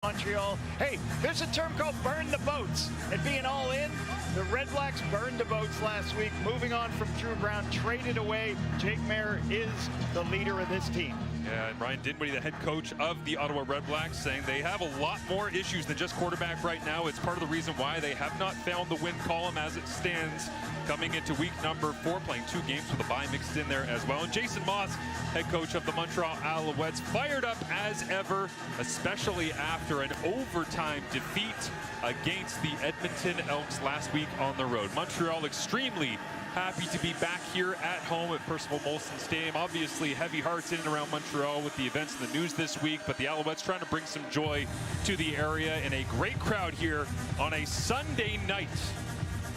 Montreal. Hey, there's a term called burn the boats. And being all in, the Red Blacks burned the boats last week. Moving on from Drew Brown, traded away. Jake Maier is the leader of this team. Yeah, and Ryan Dinwiddie, the head coach of the Ottawa REDBLACKS, saying they have a lot more issues than just quarterback right now. It's part of the reason why they have not found the win column as it stands coming into week number 4, playing 2 games with a bye mixed in there as well. And Jason Moss, head coach of the Montreal Alouettes, fired up as ever, especially after an overtime defeat against the Edmonton Elks last week on the road. Montreal extremely happy to be back here at home at Percival Molson Stadium. Obviously, heavy hearts in and around Montreal with the events in the news this week, but the Alouettes trying to bring some joy to the area, and a great crowd here on a Sunday night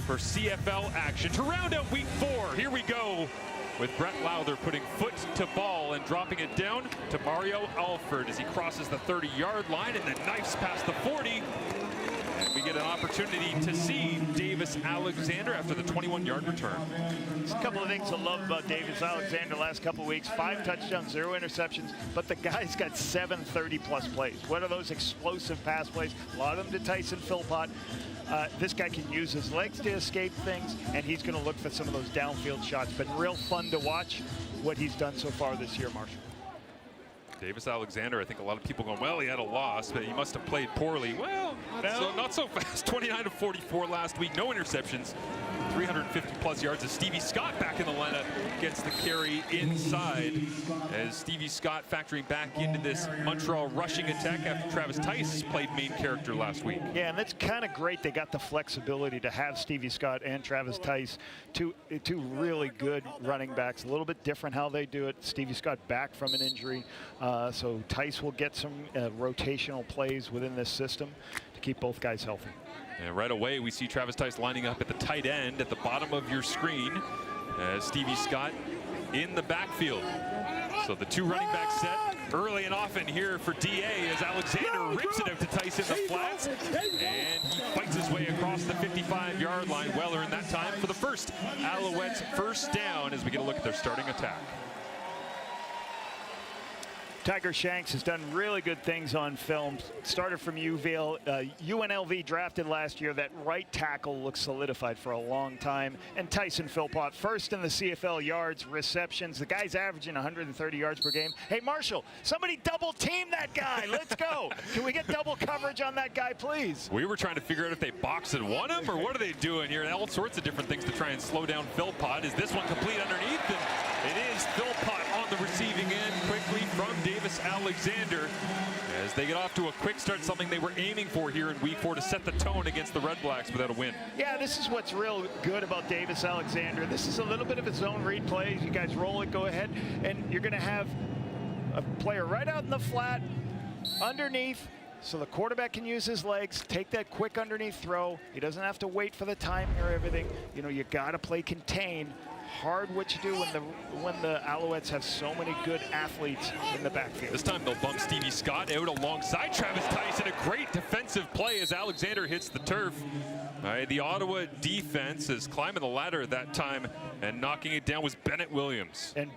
for CFL action to round out week 4. Here we go with Brett Lowther putting foot to ball and dropping it down to Mario Alford as he crosses the 30-yard line and then knifes past the 40. And we get an opportunity to see Davis Alexander after the 21-yard return. There's a couple of things I love about Davis Alexander last couple of weeks. 5 touchdowns, 0 interceptions, but the guy's got 7 30-plus plays. What are those explosive pass plays? A lot of them to Tyson Philpott. This guy can use his legs to escape things, and he's going to look for some of those downfield shots. Been real fun to watch what he's done so far this year, Marshall. Davis Alexander, I think a lot of people going, well, he had a loss, but he must have played poorly. Well, not so fast. 29 of 44 last week, no interceptions, 350-plus yards. As Stevie Scott back in the lineup gets the carry inside, as Stevie Scott factoring back into this Montreal rushing attack after Travis Tice played main character last week. Yeah, and that's kind of great. They got the flexibility to have Stevie Scott and Travis Tice, two really good running backs. A little bit different how they do it. Stevie Scott back from an injury. So Tice will get some rotational plays within this system to keep both guys healthy. And right away, we see Travis Tice lining up at the tight end at the bottom of your screen as Stevie Scott in the backfield. So the 2 running back set early and often here for DA as Alexander rips it out to Tice in the flats. And he fights his way across the 55-yard line. Well earned that time for the first Alouettes first down as we get a look at their starting attack. Tiger Shanks has done really good things on film. Started from UVale. UNLV drafted last year. That right tackle looks solidified for a long time. And Tyson Philpott, first in the CFL yards, receptions. The guy's averaging 130 yards per game. Hey, Marshall, somebody double team that guy. Let's go. Can we get double coverage on that guy, please? We were trying to figure out if they box and won him or what are they doing here. All sorts of different things to try and slow down Philpott. Is this one complete underneath? And it is Philpott on the receiving end quickly from Davis Alexander as they get off to a quick start, something they were aiming for here in week 4 to set the tone against the REDBLACKS without a win. Yeah, this is what's real good about Davis Alexander. This is a little bit of his zone read plays. You guys roll it, go ahead, and you're going to have a player right out in the flat, underneath, so the quarterback can use his legs, take that quick underneath throw. He doesn't have to wait for the timing or everything. You know, you got to play contain. Hard what you do when the Alouettes have so many good athletes in the backfield. This time they'll bump Stevie Scott out alongside Travis Tice in a great defensive play as Alexander hits the turf. All right, the Ottawa defense is climbing the ladder that time, and knocking it down was Bennett Williams. And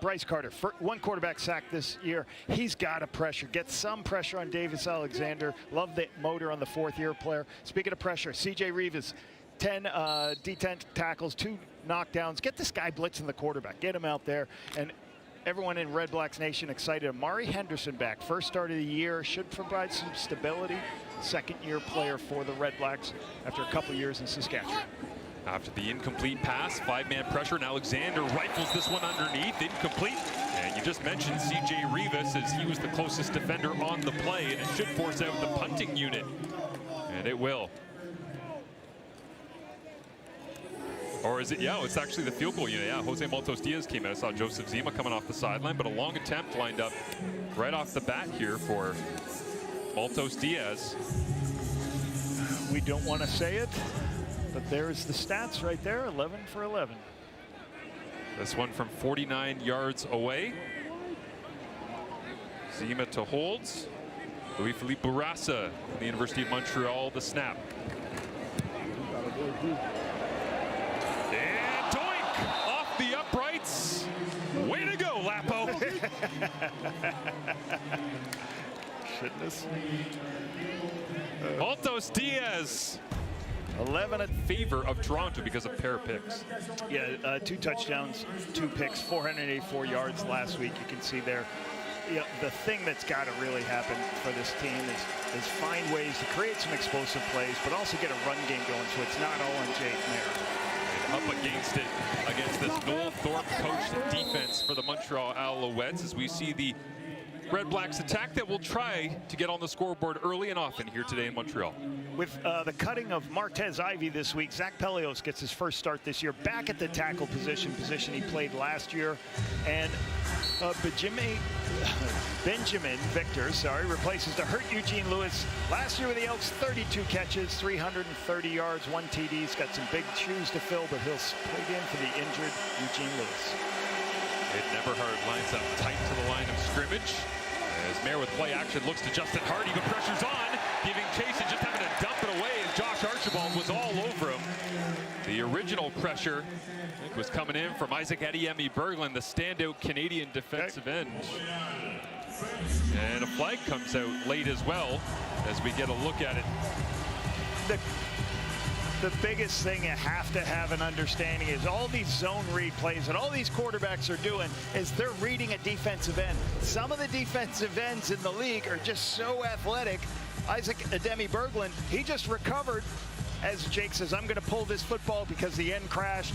Bryce Carter, 1 quarterback sack this year. He's got to pressure, get some pressure on Davis Alexander. Love the motor on the 4th-year player. Speaking of pressure, CJ Rivas, 10 D10 tackles, 2 knockdowns. Get this guy blitzing the quarterback. Get him out there. And everyone in REDBLACKS Nation excited. Amari Henderson back. First start of the year. Should provide some stability. 2nd-year player for the REDBLACKS after a couple years in Saskatchewan. After the incomplete pass, 5-man pressure, and Alexander rifles this one underneath, incomplete. And you just mentioned C.J. Rivas as he was the closest defender on the play, and it should force out the punting unit. And it will. Or is it? Yeah, it's actually the field goal unit. Yeah, Jose Maltos Diaz came in. I saw Joseph Zima coming off the sideline, but a long attempt lined up right off the bat here for Maltos Diaz. We don't want to say it, but there's the stats right there, 11 for 11. This one from 49 yards away. Zima to holds. Louis-Philippe Bourassa from the University of Montreal, the snap. And doink! Off the uprights. Way to go, Lapo. goodness. Altos Diaz 11 in favor of Toronto because of pair picks. Yeah, 2 touchdowns, 2 picks, 484 yards last week. You can see there. Yeah, the thing that's got to really happen for this team is find ways to create some explosive plays, but also get a run game going so it's not all on Jake Maier. Up against it, against this Noel Thorpe coached defense for the Montreal Alouettes, as we see the Red Blacks attack that will try to get on the scoreboard early and often here today in Montreal. With the cutting of Martez Ivey this week, Zach Pelios gets his first start this year back at the tackle position he played last year. And Benjamin Victor, replaces the hurt Eugene Lewis. Last year with the Elks, 32 catches, 330 yards, 1 TD. He's got some big shoes to fill, but he'll plug in for the injured Eugene Lewis. Ed Neverhard lines up tight to the line of scrimmage. As Maier with play action looks to Justin Hardy, but pressure's on, giving chase and just having to dump it away as Josh Archibald was all over him. The original pressure, I think, was coming in from Isaac Adiemi Berglund, the standout Canadian defensive end. And a flag comes out late as well as we get a look at it. The biggest thing you have to have an understanding is all these zone read plays that all these quarterbacks are doing is they're reading a defensive end. Some of the defensive ends in the league are just so athletic. Isaac Ademi Berglund, he just recovered. As Jake says, I'm going to pull this football because the end crashed.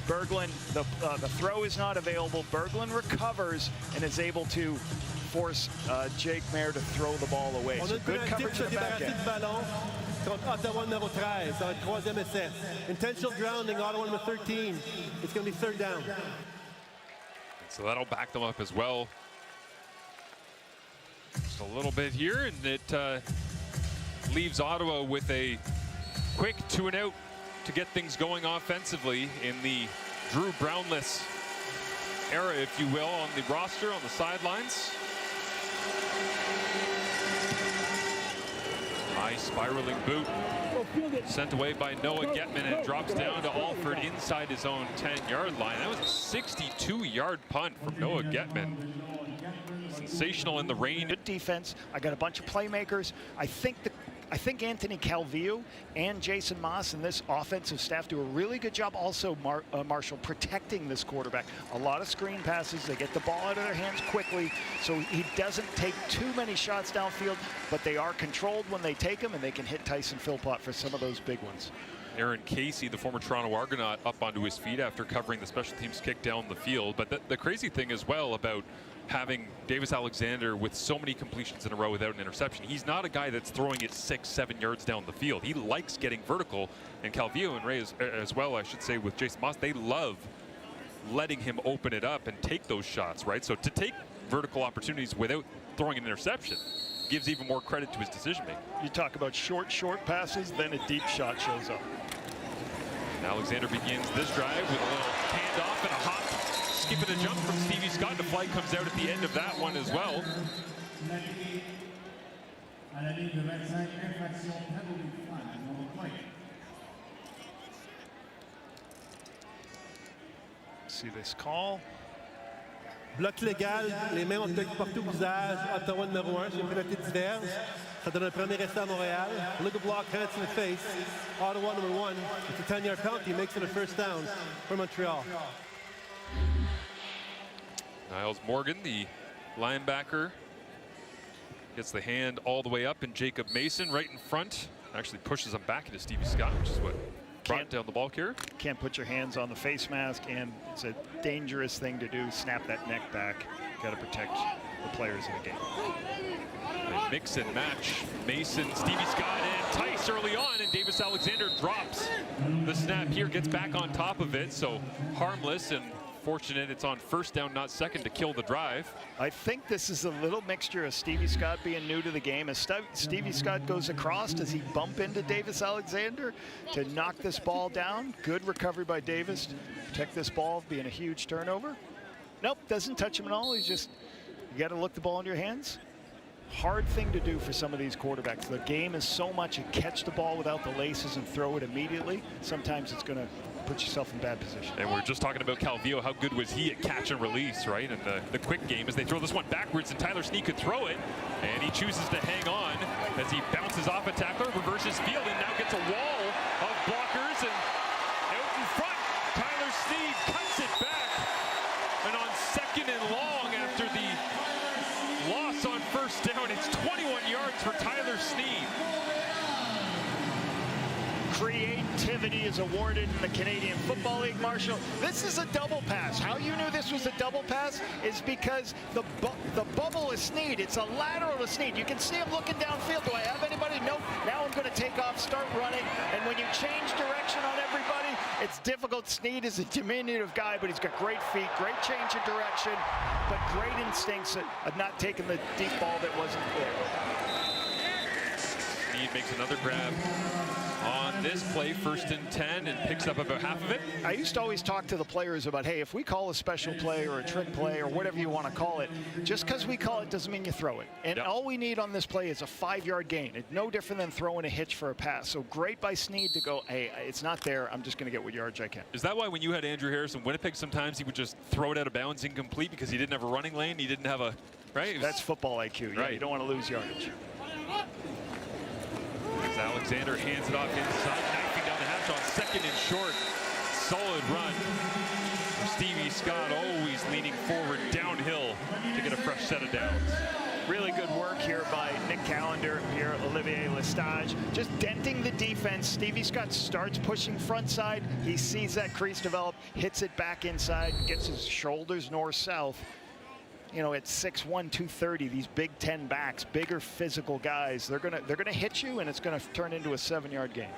Berglund, the throw is not available. Berglund recovers and is able to force Jake Maier to throw the ball away. So good coverage at the back end. Contre Ottawa numéro 13, ça va être 3e essai. Intentional grounding, Ottawa number 13. It's going to be 3rd down. So that'll back them up as well. Just a little bit here, and it leaves Ottawa with a quick 2-and-out to get things going offensively in the Drew Brownless era, if you will, on the roster, on the sidelines. High spiraling boot sent away by Noah Getman and drops down to Alford inside his own 10-yard line. That was a 62-yard punt from Noah Getman. Sensational in the rain. Good defense. I got a bunch of playmakers. I think Anthony Calvillo and Jason Moss and this offensive staff do a really good job also, Marshall, protecting this quarterback. A lot of screen passes. They get the ball out of their hands quickly, so he doesn't take too many shots downfield, but they are controlled when they take them, and they can hit Tyson Philpott for some of those big ones. Aaron Casey, the former Toronto Argonaut, up onto his feet after covering the special teams kick down the field. But the crazy thing as well about having Davis Alexander with so many completions in a row without an interception, he's not a guy that's throwing it 6-7 yards down the field. He likes getting vertical, and Calvillo and Ray as well, I should say, with Jason Moss, they love letting him open it up and take those shots, right? So to take vertical opportunities without throwing an interception gives even more credit to his decision making. You talk about short passes, then a deep shot shows up. And Alexander begins this drive with a little handoff and a hop. Skipping a jump from Stevie Scott. The flag comes out at the end of that one as well. See this call. Bloc légal, les mains ont été portées au visage. Ottawa numéro 1, c'est une pénalité diverse. Ça donne un premier essai à Montréal. Look at block, hands in the face. Ottawa number 1, it's a 10-yard penalty, makes it a 1st down for Montreal. Niles Morgan, the linebacker, gets the hand all the way up, and Jacob Mason right in front actually pushes him back into Stevie Scott, which is what brought down the ball carrier. Can't put your hands on the face mask, and it's a dangerous thing to do. Snap that neck back. Got to protect the players in the game. They mix and match. Mason, Stevie Scott, and Tice early on, and Davis Alexander drops the snap here, gets back on top of it, so harmless and fortunate it's on 1st down, not 2nd, to kill the drive. I think this is a little mixture of Stevie Scott being new to the game. As Stevie Scott goes across, does he bump into Davis Alexander to knock this ball down? Good recovery by Davis. Protect this ball being a huge turnover. Nope, doesn't touch him at all. He's just, you got to look the ball in your hands. Hard thing to do for some of these quarterbacks. The game is so much, you catch the ball without the laces and throw it immediately. Sometimes it's going to put yourself in bad position. And we're just talking about Calvillo. How good was he at catch and release, right? And the quick game as they throw this one backwards, and Tyler Snead could throw it, and he chooses to hang on as he bounces off a tackler, reverses field, and now gets a wall of blockers, and out in front, Tyler Snead cuts it back. And on 2nd and long after the loss on 1st down, it's 21 yards for Tyler Snead. Creativity is awarded in the Canadian Football League, Marshall. This is a double pass. How you knew this was a double pass is because the bubble is Snead. It's a lateral to Snead. You can see him looking downfield. Do I have anybody? Nope. Now I'm going to take off, start running. And when you change direction on everybody, it's difficult. Snead is a diminutive guy, but he's got great feet, great change of direction, but great instincts of not taking the deep ball that wasn't there. Snead makes another grab on this play, 1st and 10, and picks up about half of it. I used to always talk to the players about, hey, if we call a special play or a trick play or whatever you want to call it, just because we call it doesn't mean you throw it. And all we need on this play is a 5-yard gain. It's no different than throwing a hitch for a pass. So great by Snead to go, hey, it's not there. I'm just going to get what yards I can. Is that why when you had Andrew Harris in Winnipeg, sometimes he would just throw it out of bounds incomplete because he didn't have a running lane? He didn't have a, right? That's football IQ. Right. You don't want to lose yardage. As Alexander hands it off inside, knifing down the hatch on 2nd and short. Solid run. Stevie Scott always leaning forward downhill to get a fresh set of downs. Really good work here by Nick Callender, Pierre-Olivier Lestage. Just denting the defense. Stevie Scott starts pushing front side. He sees that crease develop, hits it back inside, gets his shoulders north-south. You know, at 6'1", 230, these Big Ten backs, bigger physical guys, they're gonna hit you, and it's gonna turn into a 7-yard gain.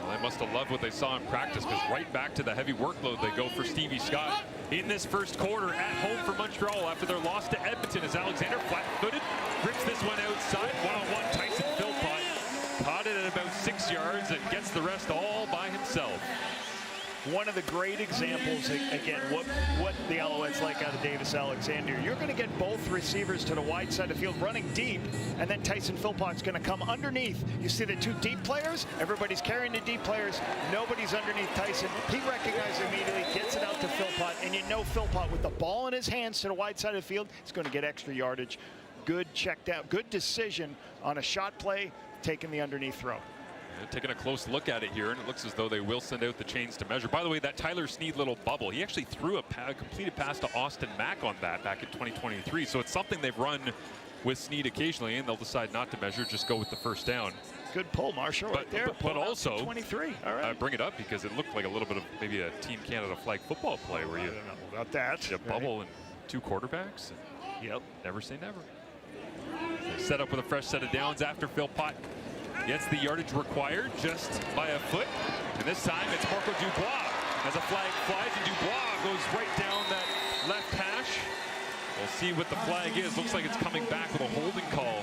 Well, they must have loved what they saw in practice, because right back to the heavy workload they go for Stevie Scott in this first quarter at home for Montreal after their loss to Edmonton. As Alexander, flat-footed, grips this one outside, one-on-one. Tyson Philpott caught it at about 6 yards and gets the rest all by himself. One of the great examples, again, what the Alouettes like out of Davis Alexander. You're going to get both receivers to the wide side of the field running deep, and then Tyson Philpott's going to come underneath. You see the 2 deep players, everybody's carrying the deep players, nobody's underneath Tyson. He recognizes immediately, gets it out to Philpott, and you know Philpott with the ball in his hands to the wide side of the field, he's going to get extra yardage. Good checked out, good decision on a shot play, taking the underneath throw. Taking a close look at it here, and it looks as though they will send out the chains to measure. By the way, that Tyler Snead little bubble, he actually threw a completed pass to Austin Mack on that back in 2023. So it's something they've run with Snead occasionally, and they'll decide not to measure, just go with the first down. Good pull, Marshall, right there. But also, 23. All right. Bring it up because it looked like a little bit of maybe a Team Canada flag football play where you don't know about that. You bubble and 2 quarterbacks. And yep. Never say never. They set up with a fresh set of downs after Philpott gets the yardage required just by a foot. And this time it's Marco Dubois as a flag flies, and Dubois goes right down that left hash. We'll see what the flag is. Looks like it's coming back with a holding call.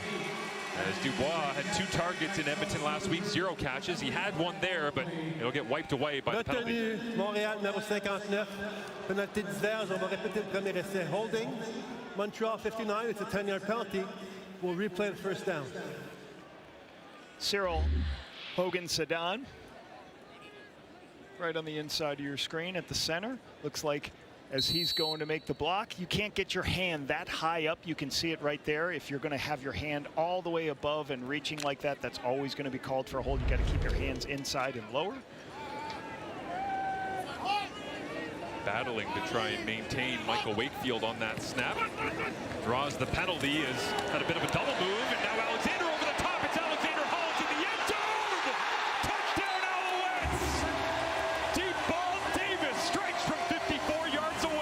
As Dubois had 2 targets in Edmonton last week, 0 catches. He had one there, but it'll get wiped away by the penalty. Retenu, Montréal, numéro 59. Penalty diverse, on va répéter le premier essai. Holding, Montreal 59, it's a 10-yard penalty. We'll replay the first down. Cyril Hogan-Sedan, right on the inside of your screen at the center. Looks like as he's going to make the block, you can't get your hand that high up. You can see it right there. If you're going to have your hand all the way above and reaching like that, that's always going to be called for a hold. You got to keep your hands inside and lower. Battling to try and maintain Michael Wakefield on that snap. Draws the penalty, has had a bit of a double move, and now Alexander over the top. It's Alexander Hollins in the end zone! Touchdown Alouettes! Deep ball, Davis strikes from 54 yards away.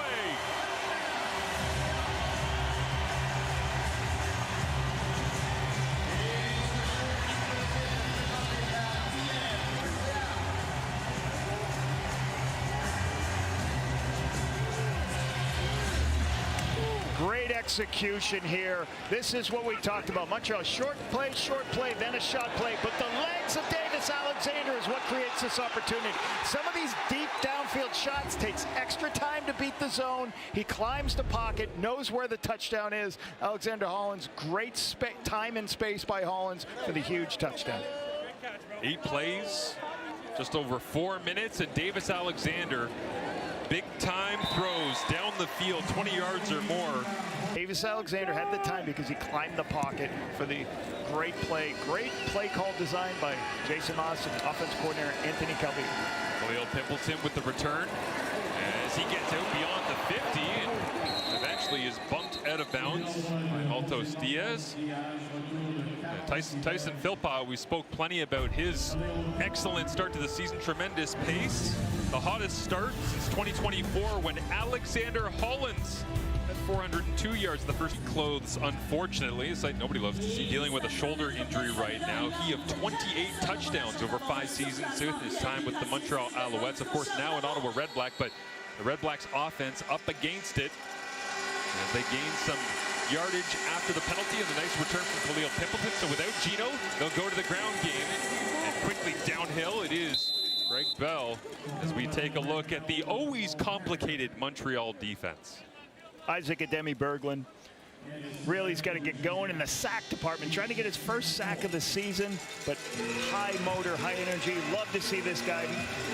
Great execution here. This is what we talked about. Montreal, short play, then a shot play. But the legs of Davis Alexander is what creates this opportunity. Some of these deep downfield shots takes extra time to beat the zone. He climbs the pocket, knows where the touchdown is. Alexander Hollins, great time and space by Hollins for the huge touchdown. 8 plays, just over 4 minutes, and Davis Alexander, big time throws down the field, 20 yards or more. Davis Alexander had the time because he climbed the pocket for the great play call designed by Jason Moss and offense coordinator Anthony Calvi. Khalil Pimpleton with the return as he gets out beyond the 50 and eventually is bumped out of bounds by Maltos Diaz. Tyson Philpott, we spoke plenty about his excellent start to the season, tremendous pace. The hottest start since 2024 when Alexander Hollins at 402 yards, the first clothes, unfortunately. It's like nobody loves to see, dealing with a shoulder injury right now. He of 28 touchdowns over 5 seasons with his time with the Montreal Alouettes. Of course, now an Ottawa REDBLACK, but the REDBLACKS offense up against it. As they gain some yardage after the penalty and the nice return from Khalil Pimpleton. So without Gino, they'll go to the ground game. And quickly downhill, it is Greg Bell as we take a look at the always complicated Montreal defense. Isaac Ademi Berglund really has got to get going in the sack department, trying to get his first sack of the season, but high motor, high energy. Love to see this guy.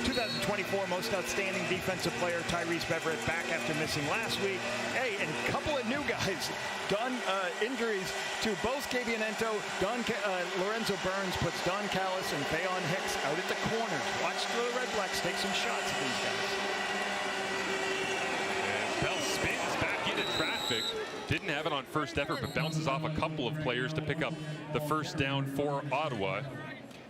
2024 most outstanding defensive player, Tyrese Beverett, back after missing last week. Hey, and a couple of new guys. Injuries to both Cabianento, Lorenzo Burns puts Don Callis and Fayon Hicks out at the corners. Watch the REDBLACKS take some shots at these guys. And Bell spins back into traffic. Didn't have it on first effort, but bounces off a couple of players to pick up the first down for Ottawa.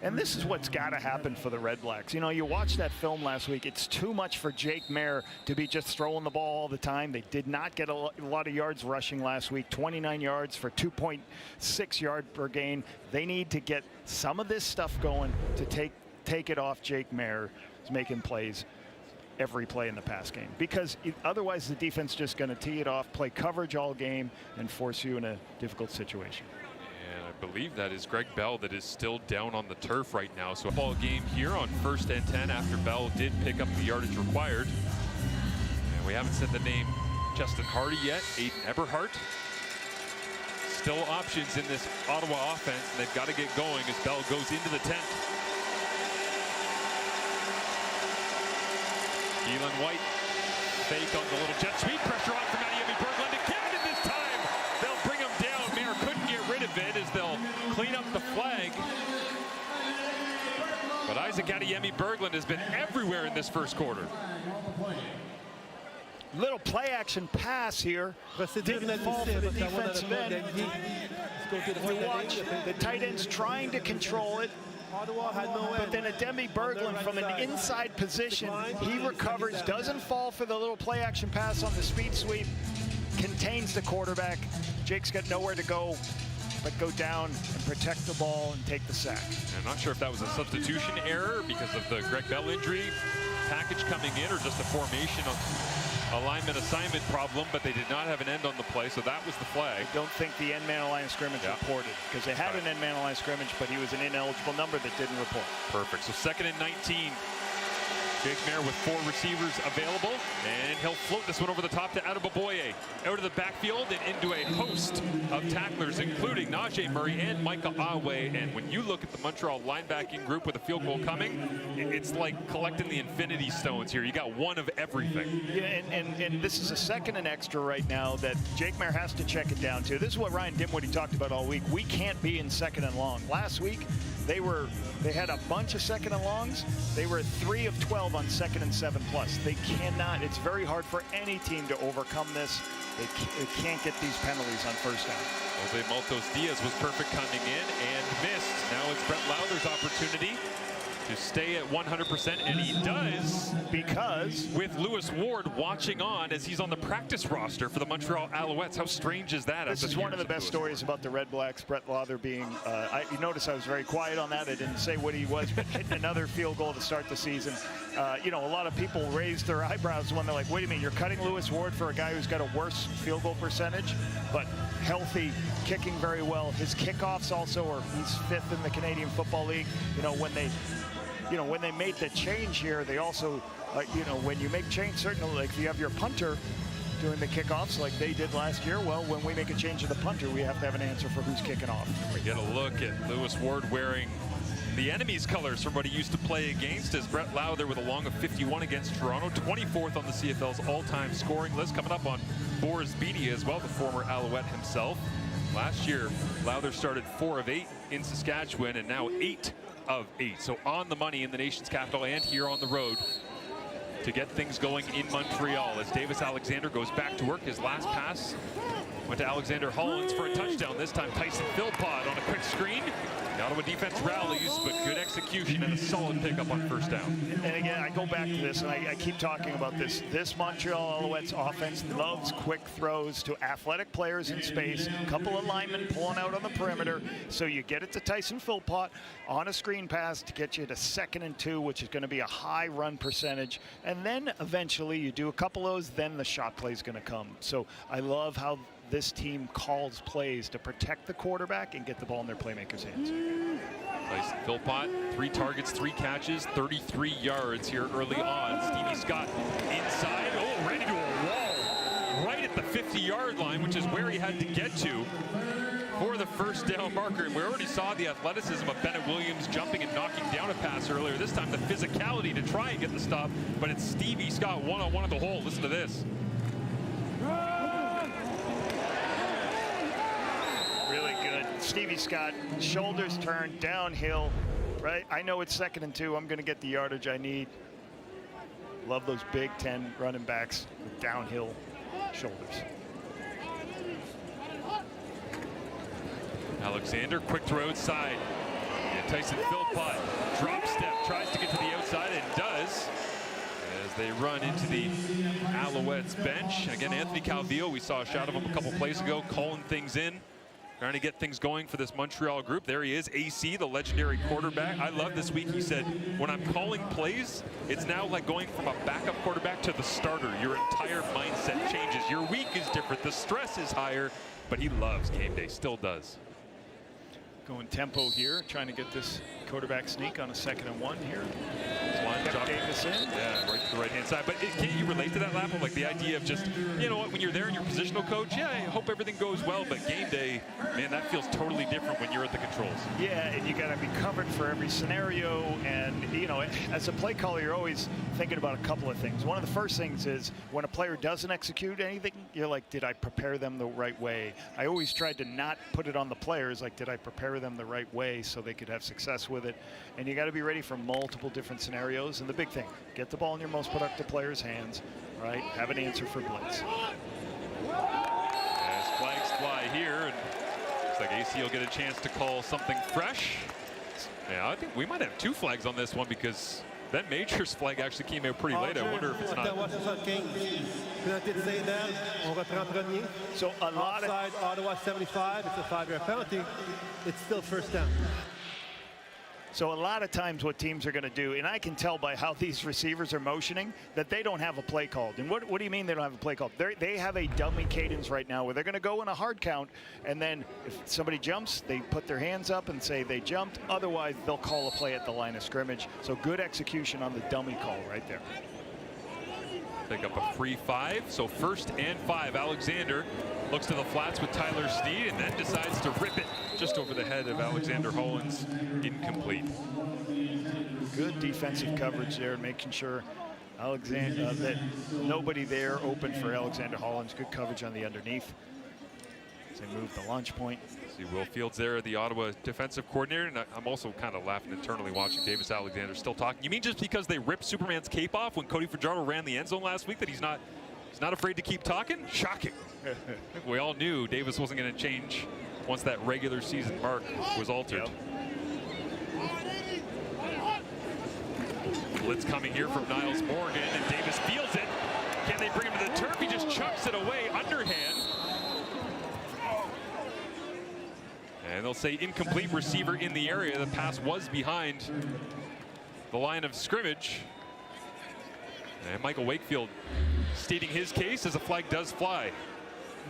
And this is what's got to happen for the REDBLACKS. You know, you watched that film last week. It's too much for Jake Mayer to be just throwing the ball all the time. They did not get a lot of yards rushing last week. 29 yards for 2.6 yard per gain. They need to get some of this stuff going to take it off Jake Mayer, who's making plays every play in the pass game, because otherwise the defense just going to tee it off, play coverage all game, and force you in a difficult situation. And I believe that is Greg Bell that is still down on the turf right now. So a ball game here on 1st and 10 after Bell did pick up the yardage required. And we haven't said the name Justin Hardy yet. Aiden Eberhardt. Still options in this Ottawa offense, and they've got to get going as Bell goes into the tent. Keelan White, fake on the little jet sweep, pressure on from Ademi Berglund again, and this time they'll bring him down. Mayer couldn't get rid of it as they'll clean up the flag. But Isaac Ademi Berglund has been everywhere in this first quarter. Little play action pass here. Didn't fall for the defensive end. You watch the tight end's trying to control it. But then Ademi Berglund from an inside position, he recovers, doesn't fall for the little play action pass on the speed sweep, contains the quarterback. Jake's got nowhere to go but go down and protect the ball and take the sack. I'm not sure if that was a substitution error because of the Greg Bell injury package coming in, or just a formation alignment assignment problem, but they did not have an end on the play, so that was the flag. I don't think the end man line of scrimmage reported, because they had an end man line of scrimmage, but he was an ineligible number that didn't report. Perfect. So 2nd and 19. Jake Mayer with 4 receivers available, and he'll float this one over the top to Adeboboye. Out of the backfield and into a host of tacklers, including Najee Murray and Micah Awe. And when you look at the Montreal linebacking group with a field goal coming, it's like collecting the infinity stones here. You got one of everything. Yeah, and this is a 2nd and extra right now that Jake Mayer has to check it down to. This is what Ryan Dimwitty talked about all week. We can't be in 2nd and long. Last week, they had a bunch of 2nd and longs. They were 3 of 12 on 2nd and 7+. They cannot. It's very hard for any team to overcome this. They can't get these penalties on 1st down. Jose Maltos Diaz was perfect coming in and missed. Now it's Brett Lowther's opportunity to stay at 100%, and he does, because with Lewis Ward watching on as he's on the practice roster for the Montreal Alouettes. How strange is that? This is one of the best stories about the REDBLACKS. Brett Lowther being, you notice I was very quiet on that. I didn't say what he was, but hitting another field goal to start the season. You know, a lot of people raised their eyebrows when they're like, wait a minute, you're cutting Lewis Ward for a guy who's got a worse field goal percentage, but healthy, kicking very well. His kickoffs also he's 5th in the Canadian Football League. You know, when they made the change here, they also, you know, when you make change, certainly, like if you have your punter doing the kickoffs like they did last year, well, when we make a change to the punter, we have to have an answer for who's kicking off. We get a look at Lewis Ward wearing the enemy's colors from what he used to play against, as Brett Lowther with a long of 51 against Toronto, 24th on the CFL's all-time scoring list. Coming up on Boris Beattie as well, the former Alouette himself. Last year, Lowther started 4 of 8 in Saskatchewan, and now 8 of 8. So on the money in the nation's capital and here on the road to get things going in Montreal, as Davis Alexander goes back to work. His last pass went to Alexander Hollins for a touchdown. This time Tyson Philpott on a quick screen. The Ottawa defense rallies, but good execution and a solid pickup on first down. And again, I go back to this, and I keep talking about this. This Montreal Alouettes offense loves quick throws to athletic players in space. A couple of linemen pulling out on the perimeter. So you get it to Tyson Philpott on a screen pass to get you to 2nd and 2, which is going to be a high run percentage. And then eventually you do a couple of those, then the shot play is going to come. So I love how this team calls plays to protect the quarterback and get the ball in their playmakers' hands. Tyson Philpott, 3 targets, 3 catches, 33 yards here early on. Stevie Scott inside. Oh, ran into a wall right at the 50-yard line, which is where he had to get to for the first down marker. And we already saw the athleticism of Bennett Williams jumping and knocking down a pass earlier. This time the physicality to try and get the stop, but it's Stevie Scott one-on-one at the hole. Listen to this. Stevie Scott, shoulders turned, downhill, right? I know it's 2nd and 2. I'm going to get the yardage I need. Love those Big Ten running backs with downhill shoulders. Alexander, quick throw outside. And Tyson Philpott, drop step, tries to get to the outside and does. As they run into the Alouettes bench. Again, Anthony Calvillo, we saw a shot of him a couple plays ago, calling things in. Trying to get things going for this Montreal group. There he is, AC, the legendary quarterback. I love this week. He said, when I'm calling plays, it's now like going from a backup quarterback to the starter. Your entire mindset changes. Your week is different. The stress is higher, but he loves game day, still does. Going tempo here, trying to get this quarterback sneak on a 2nd and 1 here. Davis in. Yeah, right to the right-hand side. But can't you relate to that, Lapo? Like the idea of just, you know what, when you're there and you're positional coach, yeah, I hope everything goes well, but game day, man, that feels totally different when you're at the controls. Yeah, and you got to be covered for every scenario. And, you know, as a play caller, you're always thinking about a couple of things. One of the first things is when a player doesn't execute anything, you're like, did I prepare them the right way? I always tried to not put it on the players, like, did I prepare them the right way so they could have success with it? And you got to be ready for multiple different scenarios. And the big thing, get the ball in your most productive player's hands, right? Have an answer for blitz. As flags fly here, and looks like AC will get a chance to call something fresh. Yeah, I think we might have 2 flags on this one because Ben Major's flag actually came out pretty late. I wonder if it's not. So a lot outside Ottawa 75, it's a 5-yard penalty. It's still first down. So a lot of times what teams are going to do, and I can tell by how these receivers are motioning, that they don't have a play called. And what do you mean they don't have a play called? They have a dummy cadence right now where they're going to go in a hard count, and then if somebody jumps, they put their hands up and say they jumped. Otherwise, they'll call a play at the line of scrimmage. So good execution on the dummy call right there. Pick up a free 5, so 1st and 5. Alexander looks to the flats with Tyler Sneed and then decides to rip it just over the head of Alexander Hollins. Incomplete. Good defensive coverage there, making sure Alexander that nobody there open for Alexander Hollins. Good coverage on the underneath. As they move the launch point. See Will Fields there, the Ottawa defensive coordinator, and I'm also kind of laughing internally watching Davis Alexander still talking. You mean just because they ripped Superman's cape off when Cody Fajardo ran the end zone last week that he's not afraid to keep talking? Shocking. We all knew Davis wasn't going to change once that regular season mark was altered. Yep. Blitz coming here from Niles Morgan, and Davis feels it. Can they bring him to the turf? He just chucks it away, underhand. And they'll say incomplete, receiver in the area. The pass was behind the line of scrimmage. And Michael Wakefield stating his case as a flag does fly.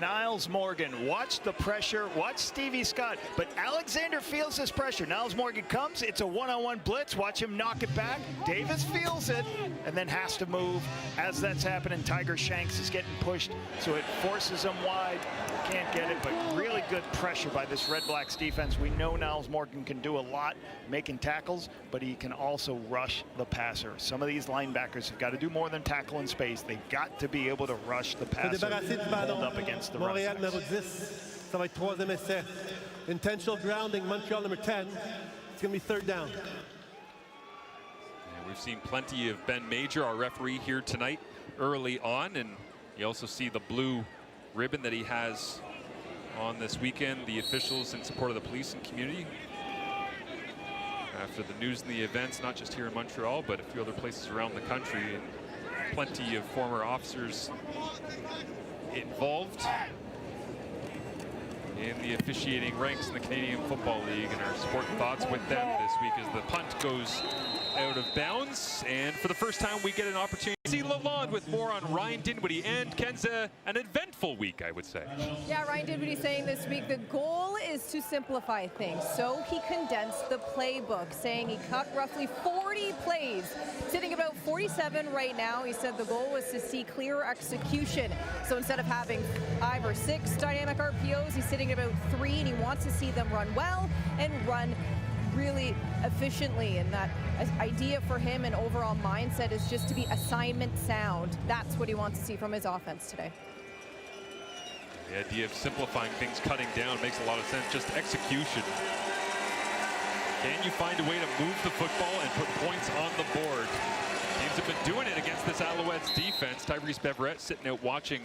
Niles Morgan, watch the pressure, watch Stevie Scott, but Alexander feels this pressure. Niles Morgan comes, it's a one-on-one blitz, watch him knock it back. Davis feels it and then has to move. As that's happening, Tiger Shanks is getting pushed, so it forces him wide. Can't get it, but really good pressure by this Red Blacks defense. We know Niles Morgan can do a lot making tackles, but he can also rush the passer. Some of these linebackers have got to do more than tackle in space. They've got to be able to rush the passer, hold up against the Montréal run. numéro 10, ça va être troisième essai. Intentional grounding, Montreal number 10. It's going to be third down. And we've seen plenty of Ben Major, our referee here tonight, early on, and you also see the blue ribbon that he has on this weekend, the officials in support of the police and community. After the news and the events, not just here in Montreal, but a few other places around the country, and plenty of former officers involved in the officiating ranks in the Canadian Football League, and our support and thoughts with them this week as the punt goes out of bounds. And for the first time, we get an opportunity to see Lalonde with more on Ryan Dinwiddie and Kenza. An eventful week, I would say. Yeah, Ryan Dinwiddie saying this week the goal is to simplify things. So he condensed the playbook, saying he cut roughly 40 plays, sitting about 47 right now. He said the goal was to see clearer execution. So instead of having 5 or 6 dynamic RPOs, he's sitting at about 3, and he wants to see them run well and run really efficiently. And that idea for him and overall mindset is just to be assignment sound. That's what he wants to see from his offense today. The idea of simplifying things, cutting down, makes a lot of sense. Just execution. Can you find a way to move the football and put points on the board? Teams have been doing it against this Alouettes defense. Tyrese Beverette sitting out watching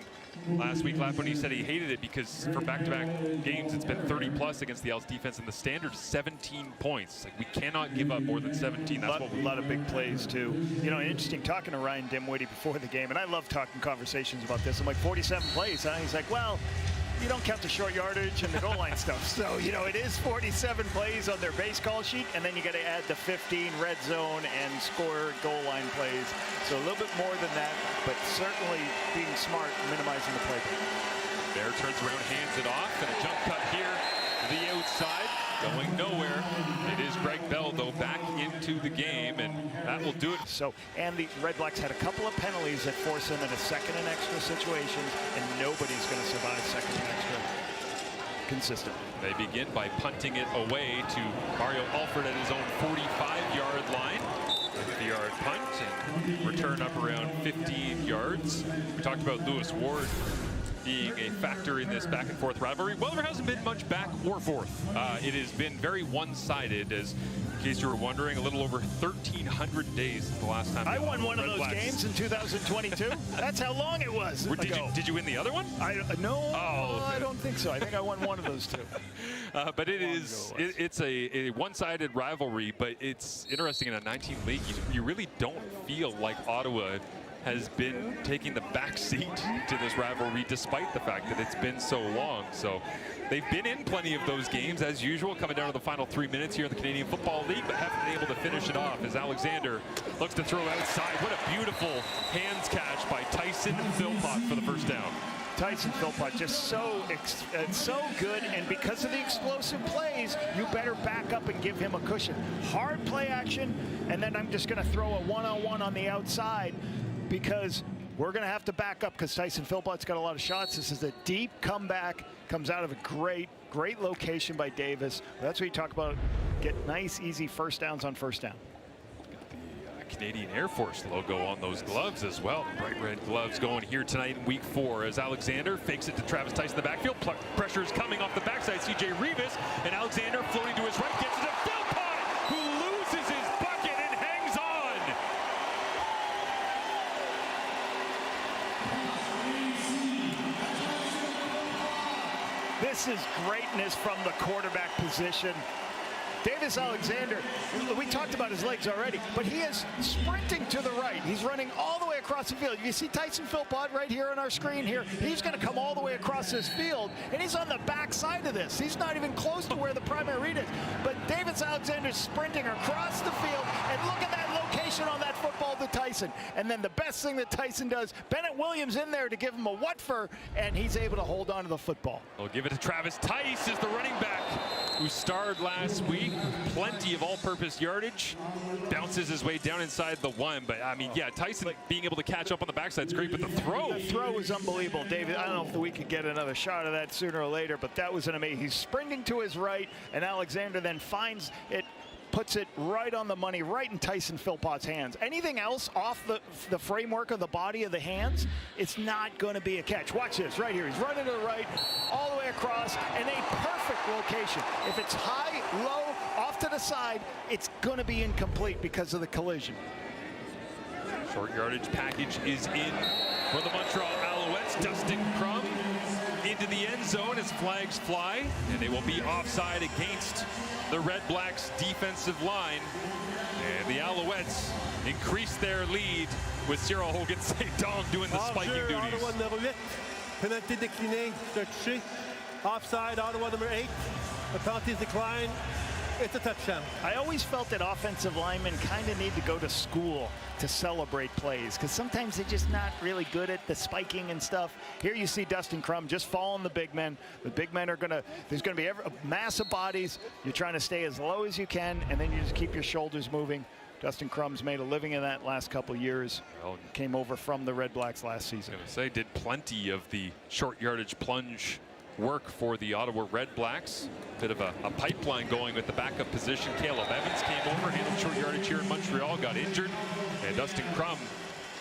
last week. When he said he hated it because for back-to-back games it's been 30+ against the Owls defense, and the standard 17 points. Like, we cannot give up more than 17. That's what we... A lot of big plays too. You know, interesting talking to Ryan Dinwiddie before the game, and I love talking conversations about this. I'm like, 47 plays, huh? He's like, well, you don't count the short yardage and the goal line stuff. So, you know, it is 47 plays on their base call sheet, and then you got to add the 15 red zone and score goal line plays. So a little bit more than that, but certainly being smart, minimizing the play. Bear turns around, hands it off, and a jump cut here to the outside, going nowhere. It is Greg Bell, though, back into the game, and that will do it. So, and the Red Blacks had a couple of penalties that force them in a second and extra situation, and nobody's going to survive second and extra consistently. They begin by punting it away to Mario Alford at his own 45-yard line. 50-yard punt and return up around 15 yards. We talked about Lewis Ward being a factor in this back and forth rivalry. Well, there hasn't been much back or forth. It has been very one-sided, as in case you were wondering, a little over 1,300 days since the last time. I won one of those games in 2022. That's how long it was. Did you win the other one? No, oh, okay. I don't think so. I think I won one of those two. But it's a one-sided rivalry, but it's interesting in a 19 league. You really don't feel like Ottawa has been taking the back seat to this rivalry, despite the fact that it's been so long. So they've been in plenty of those games, as usual, coming down to the final 3 minutes here in the Canadian Football League, but haven't been able to finish it off as Alexander looks to throw outside. What a beautiful hands catch by Tyson Philpott for the first down. Tyson Philpott just so good, and because of the explosive plays, you better back up and give him a cushion. Hard play action, and then I'm just going to throw a one-on-one on the outside, because we're going to have to back up because Tyson Philpott's got a lot of shots. This is a deep comeback, comes out of a great location by Davis. That's what you talk about, get nice, easy first downs on first down. Got the Canadian Air Force logo on those gloves as well. Bright red gloves going here tonight in week 4 as Alexander fakes it to Travis Tyson in the backfield. Pressure is coming off the backside, CJ Revis, and Alexander floating to his right, gets it to Philpott, who loses his bucket and hangs on. This is greatness from the quarterback position. Davis Alexander, we talked about his legs already, but he is sprinting to the right. He's running all the way across the field. You see Tyson Philpott right here on our screen here. He's going to come all the way across this field, and he's on the back side of this. He's not even close to where the primary read is. But Davis Davis Alexander sprinting across the field, and look at that location on that football to Tyson. And then the best thing that Tyson does, Bennett Williams in there to give him a what for, and he's able to hold on to the football. We'll give it to Travis Tice as the running back who starred last week. Plenty of all-purpose yardage. Bounces his way down inside the 1. But, I mean, yeah, Tyson being able to catch up on the backside is great, but the throw. The throw was unbelievable, David. I don't know if we could get another shot of that sooner or later, but that was an amazing. He's sprinting to his right, and Alexander then finds it, puts it right on the money, right in Tyson Philpott's hands. Anything else off the framework of the body of the hands, it's not going to be a catch. Watch this right here. He's running to the right, all the way across, in a perfect location. If it's high, low, off to the side, it's going to be incomplete because of the collision. Short yardage package is in for the Montreal Alouettes. Dustin Crum into the end zone as flags fly, and they will be offside against the Red Blacks defensive line. And the Alouettes increase their lead with Cyril Hogan-St-Dong doing the spiking duties. Ottawa number 8, penalty décliné, touché. Offside, Ottawa number 8, the penalty is declined. It's a touchdown. I always felt that offensive linemen kind of need to go to school to celebrate plays, because sometimes they're just not really good at the spiking and stuff. Here you see Dustin Crum just following the big men. The big men are there's going to be a mass of bodies. You're trying to stay as low as you can, and then you just keep your shoulders moving. Dustin Crum's made a living in that last couple of years. Well, came over from the Red Blacks last season. I was going to say, did plenty of the short yardage plunge work for the Ottawa REDBLACKS. Bit of a pipeline going with the backup position. Caleb Evans came over, handled short yardage here in Montreal, got injured. And Dustin Crum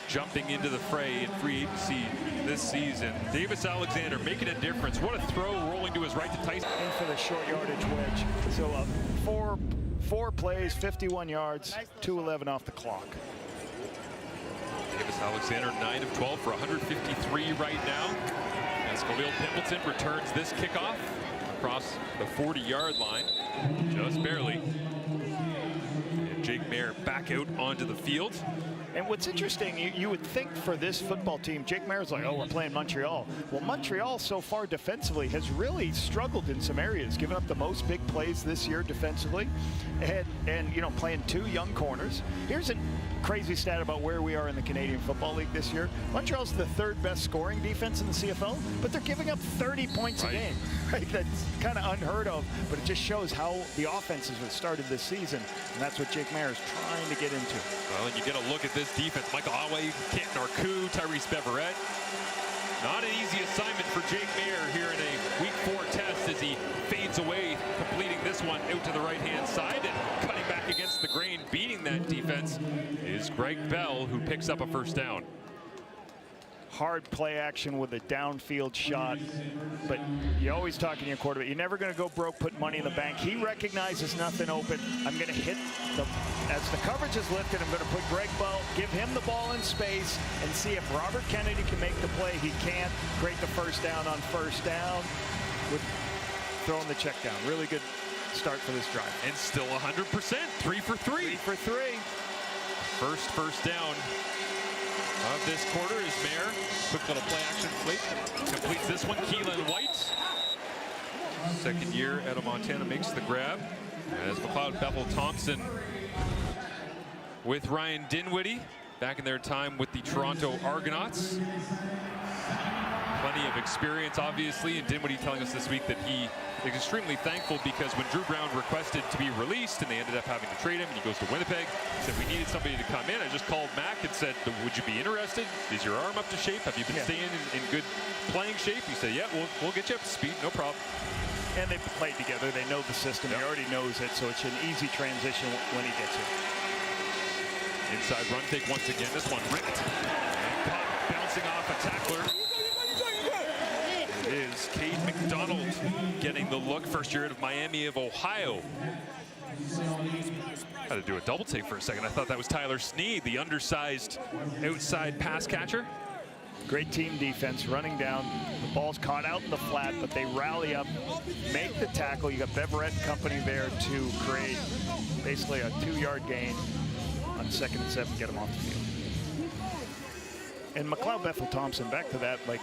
jumping into the fray in free agency this season. Davis Alexander making a difference. What a throw, rolling to his right to Tyson. In for the short yardage wedge. So four plays, 51 yards, 2:11 off the clock. Davis Alexander 9 of 12 for 153 right now. As Khalil Pimpleton returns this kickoff across the 40-yard line, just barely. And Jake Mayer back out onto the field. And what's interesting, you would think for this football team, Jake Mayer's like, oh, we're playing Montreal. Well, Montreal so far defensively has really struggled in some areas, giving up the most big plays this year defensively, and you know, playing two young corners. Here's a crazy stat about where we are in the Canadian Football League this year. Montreal's the third best scoring defense in the CFL, but they're giving up 30 points a game. Right? That's kind of unheard of, but it just shows how the offenses have started this season, and that's what Jake Mayer is trying to get into. Well, and you get a look at this defense. Michael Awe, Kent Narku, Tyrese Beverette. Not an easy assignment for Jake Mayer here in a Week 4 test as he fades away, completing this one out to the right-hand side and cutting back against the grain, beating that defense is Greg Bell, who picks up a first down. Hard play action with a downfield shot, but you always talking to your quarterback. You're never going to go broke, put money in the bank. He recognizes nothing open. I'm going to hit as the coverage is lifted, I'm going to put Greg Bell, give him the ball in space, and see if Robert Kennedy can make the play. He can't. Great the first down on first down with throwing the check down. Really good start for this drive. And still 100%, 3 for 3. 3 for 3. First down of this quarter is Mayer. Quick little play action flick. Completes this one. Keelan White, second year out of Montana, makes the grab. As McLeod Bethel Thompson with Ryan Dinwiddie back in their time with the Toronto Argonauts. Plenty of experience, obviously, and Dinwiddie telling us this week that he is extremely thankful because when Drew Brown requested to be released and they ended up having to trade him and he goes to Winnipeg, he said, we needed somebody to come in. I just called Mac and said, would you be interested? Is your arm up to shape? Have you been staying in good playing shape? He said, yeah, we'll get you up to speed, no problem. And they've played together. They know the system. He already knows it, so it's an easy transition when he gets it. Inside run fake once again. This one ripped. And puck bouncing off a tackler. It is Cade McDonald getting the look. First year out of Miami of Ohio. Had to do a double take for a second. I thought that was Tyler Sneed, the undersized outside pass catcher. Great team defense running down. The ball's caught out in the flat, but they rally up, make the tackle. You got Beverette and company there to create basically a 2-yard gain on 2nd and 7, get them off the field. And McLeod Bethel Thompson, back to that, like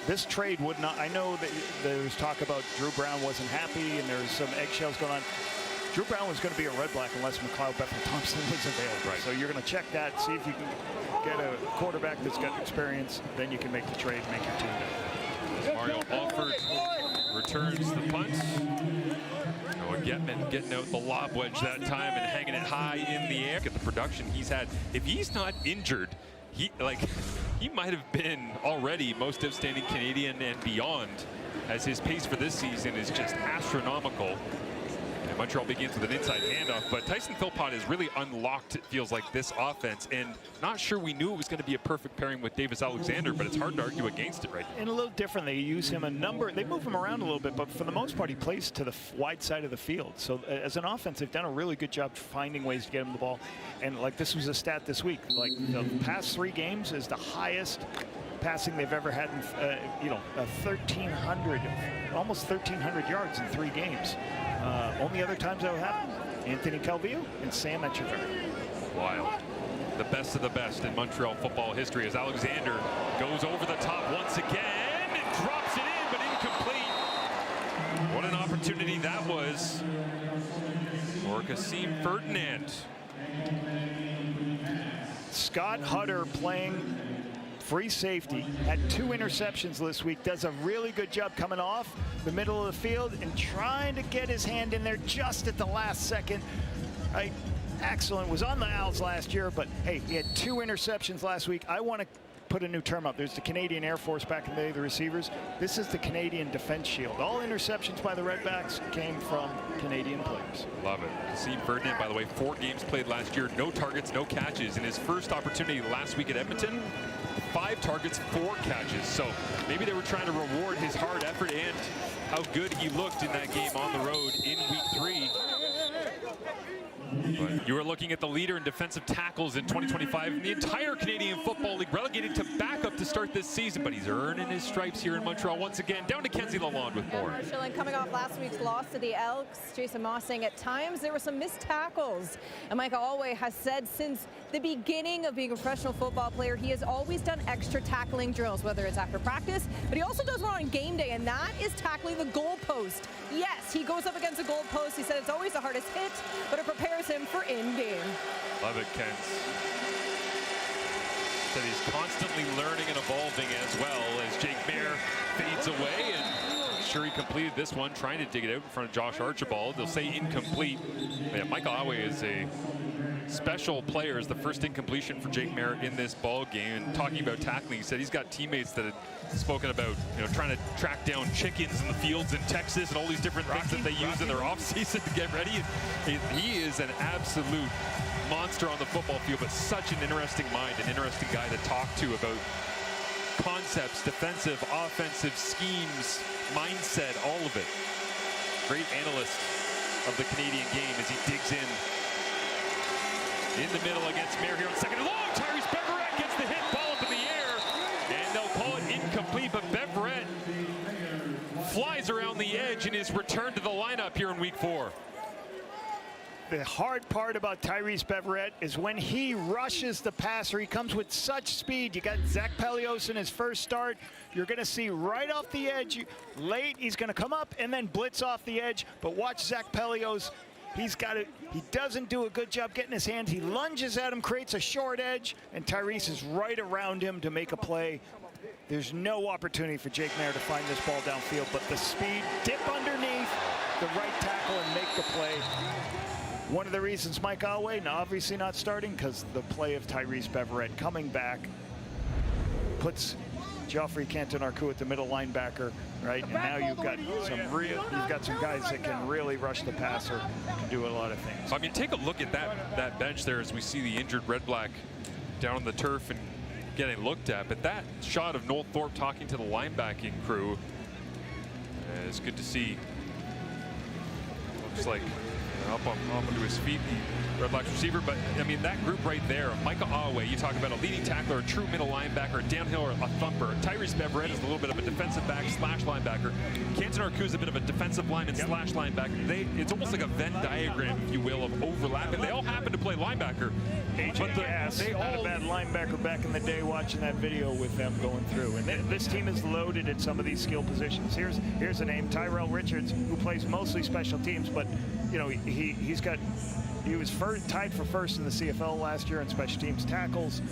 this trade would not, I know that there was talk about Drew Brown wasn't happy and there's some eggshells going on. Drew Brown was going to be a Red Black unless McLeod Bethel-Thompson was available. Right. So you're going to check that, see if you can get a quarterback that's got experience. Then you can make the trade, make your team better. Mario Alford returns the punt. Noah Getman getting out the lob wedge that time and hanging it high in the air. Get the production he's had. If he's not injured, he might have been already most outstanding Canadian and beyond, as his pace for this season is just astronomical. And Montreal begins with an inside handoff, but Tyson Philpott has really unlocked, it feels like, this offense, and not sure we knew it was going to be a perfect pairing with Davis Alexander, but it's hard to argue against it right now. And a little different. They use him they move him around a little bit, but for the most part he plays to the wide side of the field. So as an offense, they've done a really good job finding ways to get him the ball. And like, this was a stat this week, like the past 3 games is the highest passing they've ever had in 1,300, almost 1,300 yards in 3 games. Only other times that would happen, Anthony Calvillo and Sam Etcheverry. Wild. The best of the best in Montreal football history as Alexander goes over the top once again and drops it in, but incomplete. What an opportunity that was for Kasim Ferdinand. Scott Hutter playing free safety, had 2 interceptions this week, does a really good job coming off the middle of the field and trying to get his hand in there just at the last second. Right? Excellent. Was on the Owls last year, but hey, he had 2 interceptions last week. I want to put a new term up. There's the Canadian Air Force back in the day, the receivers. This is the Canadian Defense Shield. All interceptions by the Redbacks came from Canadian players. Love it. Kasim Ferdinand, by the way, 4 games played last year, no targets, no catches. In his first opportunity last week at Edmonton, 5 targets, 4 catches. So maybe they were trying to reward his hard effort and how good he looked in that game on the road in week 3. But you are looking at the leader in defensive tackles in 2025 in the entire Canadian Football League, relegated to backup to start this season, but he's earning his stripes here in Montreal once again. Down to Kenzie Lalonde with more. Schilling coming off last week's loss to the Elks. Jason Moss saying at times there were some missed tackles. And Micah Alway has said since the beginning of being a professional football player, he has always done extra tackling drills, whether it's after practice, but he also does one on game day, and that is tackling the goalpost. Yes, he goes up against the goalpost. He said it's always the hardest hit, but it prepares him for in-game. Love it, Ken. Said he's constantly learning and evolving as well as Jake Mayer fades away, and I'm sure he completed this one trying to dig it out in front of Josh Archibald. They'll say incomplete. Yeah, Michael Alway is a special player, is the first incompletion for Jake Mayer in this ball game. And talking about tackling, he said he's got teammates that had spoken about, trying to track down chickens in the fields in Texas and all these different things that they use in their offseason to get ready. He is an absolute monster on the football field, but such an interesting mind, an interesting guy to talk to about concepts, defensive, offensive schemes, mindset, all of it. Great analyst of the Canadian game as he digs in the middle against Mayer here on second and long. Tyrese Beverette gets the hit, ball up in the air, and they'll call it incomplete, but Beverette flies around the edge in his return to the lineup here in week 4. The hard part about Tyrese Beverette is when he rushes the passer, he comes with such speed. You got Zach Pelios in his first start. You're going to see right off the edge, late, he's going to come up and then blitz off the edge. But watch Zach Pelios. He doesn't do a good job getting his hands. He lunges at him, creates a short edge, and Tyrese is right around him to make a play. There's no opportunity for Jake Mayer to find this ball downfield, but the speed, dip underneath the right tackle and make the play. One of the reasons Mike Alway, obviously not starting, because the play of Tyrese Beverette coming back puts Geoffrey Canton-Arcou at the middle linebacker, right? And now you've got some guys that can really rush the passer, can do a lot of things. I mean, take a look at that bench there as we see the injured Red Black down on the turf and getting looked at. But that shot of Noel Thorpe talking to the linebacking crew is good to see. Looks like up onto his feet, the Red Blacks receiver. But I mean, that group right there, Micah Alway, you talk about a leading tackler, a true middle linebacker, a downhill or a thumper. Tyrese Beverette is a little bit of a defensive back slash linebacker. Canton-Arcou is a bit of a defensive lineman slash linebacker. It's almost like a Venn diagram, if you will, of overlap, and they all happen to play linebacker. AJ Gass had a bad linebacker back in the day, watching that video with them going through. And this team is loaded at some of these skill positions. Here's a name, Tyrell Richards, who plays mostly special teams, but you know, he was tied for first in the CFL last year in special teams tackles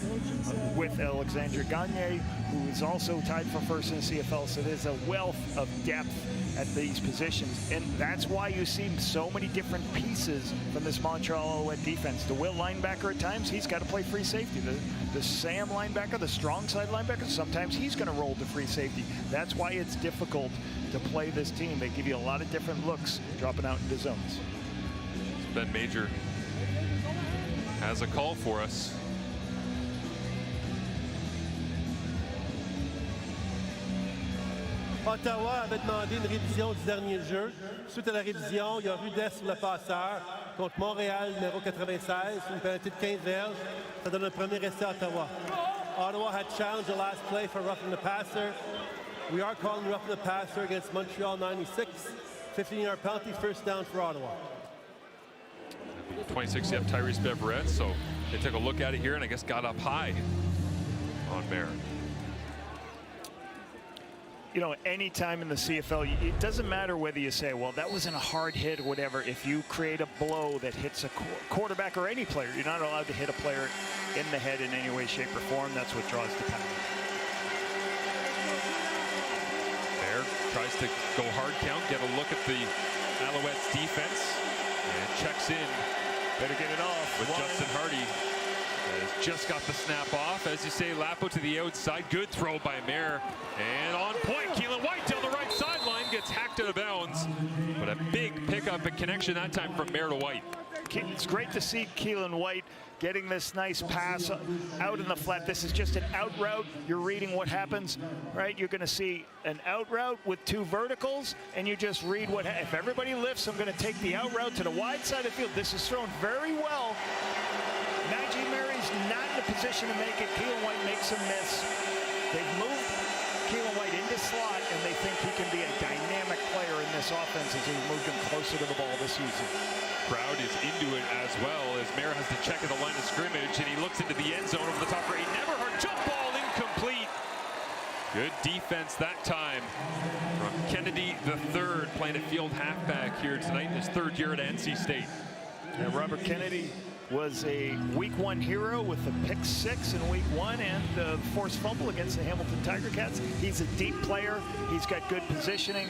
with Alexandre Gagne, who is also tied for first in the CFL. So there's a wealth of depth at these positions, and that's why you see so many different pieces from this Montreal Alouette defense. The Will linebacker at times, he's got to play free safety. The Sam linebacker, the strong side linebacker, sometimes he's going to roll to free safety. That's why it's difficult to play this team. They give you a lot of different looks dropping out into zones. Ben Major has a call for us. Ottawa avait demandé une révision du dernier jeu. Suite à la révision, il y a rudesse sur le passeur contre Montréal, numéro 96, une pénalité de 15 verges. Ça donne un premier essai à Ottawa. Ottawa had challenged the last play for roughing the passer. We are calling roughing the passer against Montreal 96. 15-yard penalty, first down for Ottawa. 26, you have Tyrese Beverette, so they took a look at it here and I guess got up high on Mayer. You know, anytime in the CFL, it doesn't matter whether you say, well, that wasn't a hard hit or whatever. If you create a blow that hits a quarterback or any player, you're not allowed to hit a player in the head in any way, shape, or form. That's what draws the penalty. Mayer tries to go hard count, get a look at the Alouettes defense, and checks in. Better get it off. With Justin Hardy. Has just got the snap off. As you say, Lapo to the outside. Good throw by Mayer. And on point, Keelan White down the right sideline gets hacked out of bounds. But a big pickup and connection that time from Mayer to White. It's great to see Keelan White getting this nice pass out in the flat. This is just an out route. You're reading what happens, right? You're going to see an out route with two verticals, and you just read what if everybody lifts, I'm going to take the out route to the wide side of the field. This is thrown very well. Najee Mary's not in a position to make it. Keelan White makes a miss. They've moved Keelan White into slot, and they think he can be a dynamic player in this offense as he moved him closer to the ball this season. Crowd is into it as well as Mayer has to check at the line of scrimmage, and he looks into the end zone over the top for a never heard jump ball, incomplete. Good defense that time from Kennedy III, playing at field halfback here tonight in his third year at NC State. And Robert Kennedy was a week 1 hero with the pick 6 in week 1 and the forced fumble against the Hamilton Tiger Cats. He's a deep player. He's got good positioning.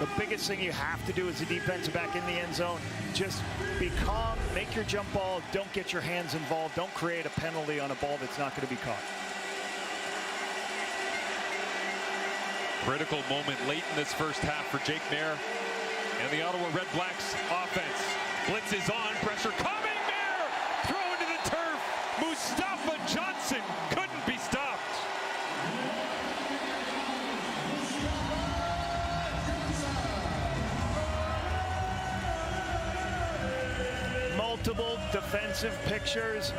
The biggest thing you have to do as a defensive back in the end zone, just be calm, make your jump ball, don't get your hands involved, don't create a penalty on a ball that's not going to be caught. Critical moment late in this first half for Jake Mayer and the Ottawa REDBLACKS offense. Blitz is on, pressure coming. Throw into the turf. Mustafa Johnson couldn't be stopped. Multiple defensive pictures,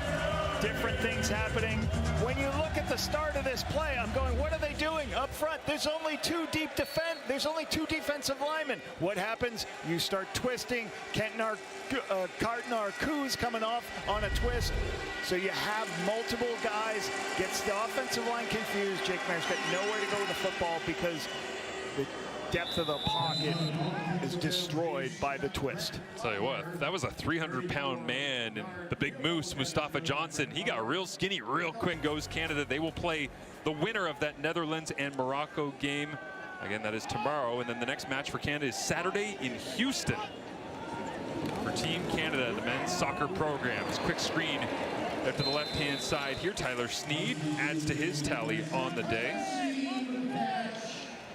different things happening. When you look at the start of this play, I'm going, what are they doing up front? There's only two defensive linemen. What happens? You start twisting. Carton Arcoo's coming off on a twist. So you have multiple guys. Gets the offensive line confused. Jake Mayer's got nowhere to go with the football because the depth of the pocket is destroyed by the twist. I'll tell you what, that was a 300-pound man, and the big moose, Mustafa Johnson, he got real skinny real quick. Goes Canada. They will play the winner of that Netherlands and Morocco game. Again, that is tomorrow, and then the next match for Canada is Saturday in Houston. For Team Canada, the men's soccer programs. Quick screen out to the left-hand side here. Tyler Sneed adds to his tally on the day.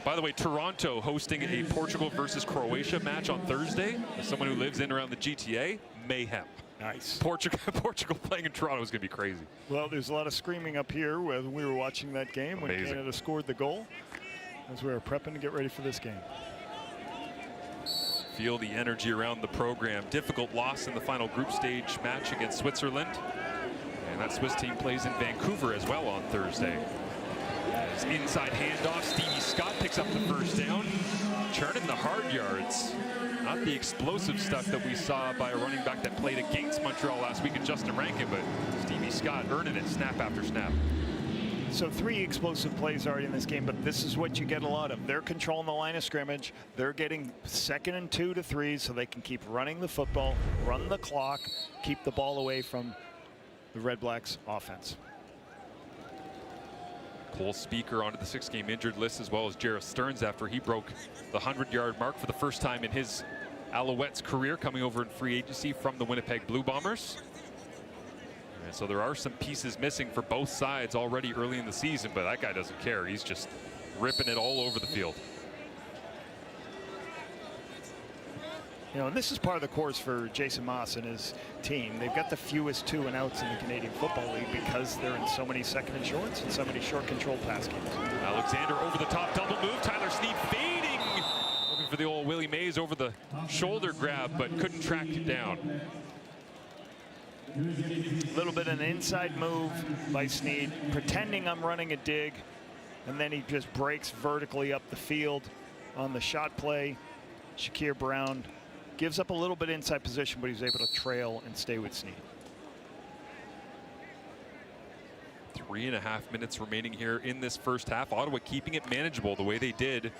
By the way, Toronto hosting a Portugal versus Croatia match on Thursday. As someone who lives in and around the GTA, mayhem. Nice. Portugal playing in Toronto is going to be crazy. Well, there's a lot of screaming up here when we were watching that game. Amazing. When Canada scored the goal as we were prepping to get ready for this game. Feel the energy around the program. Difficult loss in the final group stage match against Switzerland. And that Swiss team plays in Vancouver as well on Thursday. As inside handoff, Stevie Scott picks up the first down. Churning the hard yards. Not the explosive stuff that we saw by a running back that played against Montreal last week in Justin Rankin, but Stevie Scott earning it snap after snap. So 3 explosive plays already in this game, but this is what you get a lot of. They're controlling the line of scrimmage. They're getting 2nd and 2 to 3 so they can keep running the football, run the clock, keep the ball away from the Red Blacks offense. Cole Speaker onto the 6-game injured list, as well as Jarrett Stearns after he broke the 100-yard mark for the first time in his Alouettes career, coming over in free agency from the Winnipeg Blue Bombers. And so there are some pieces missing for both sides already early in the season, but that guy doesn't care. He's just ripping it all over the field. You know, and this is part of the course for Jason Moss and his team. They've got the fewest 2 and outs in the Canadian Football League because they're in so many 2nd and shorts and so many short control pass games. Alexander over the top, double move. Tyler Sneed fading, looking for the old Willie Mays over the shoulder grab, but couldn't track it down. A little bit of an inside move by Sneed, pretending I'm running a dig, and then he just breaks vertically up the field on the shot play. Shakir Brown gives up a little bit inside position, but he's able to trail and stay with Sneed. 3.5 minutes remaining here in this first half. Ottawa keeping it manageable the way they did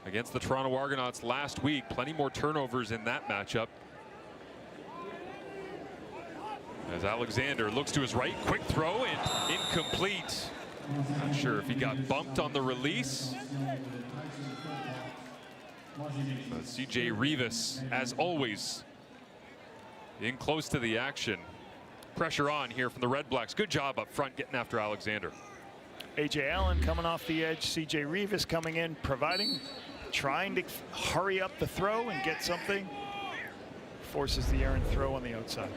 against the Toronto Argonauts last week. Plenty more turnovers in that matchup. As Alexander looks to his right, quick throw and incomplete. Not sure if he got bumped on the release. CJ Rivas, as always, in close to the action. Pressure on here from the Red Blacks. Good job up front getting after Alexander. A.J. Allen coming off the edge. CJ Rivas coming in, trying to hurry up the throw and get something. Forces the errant throw on the outside.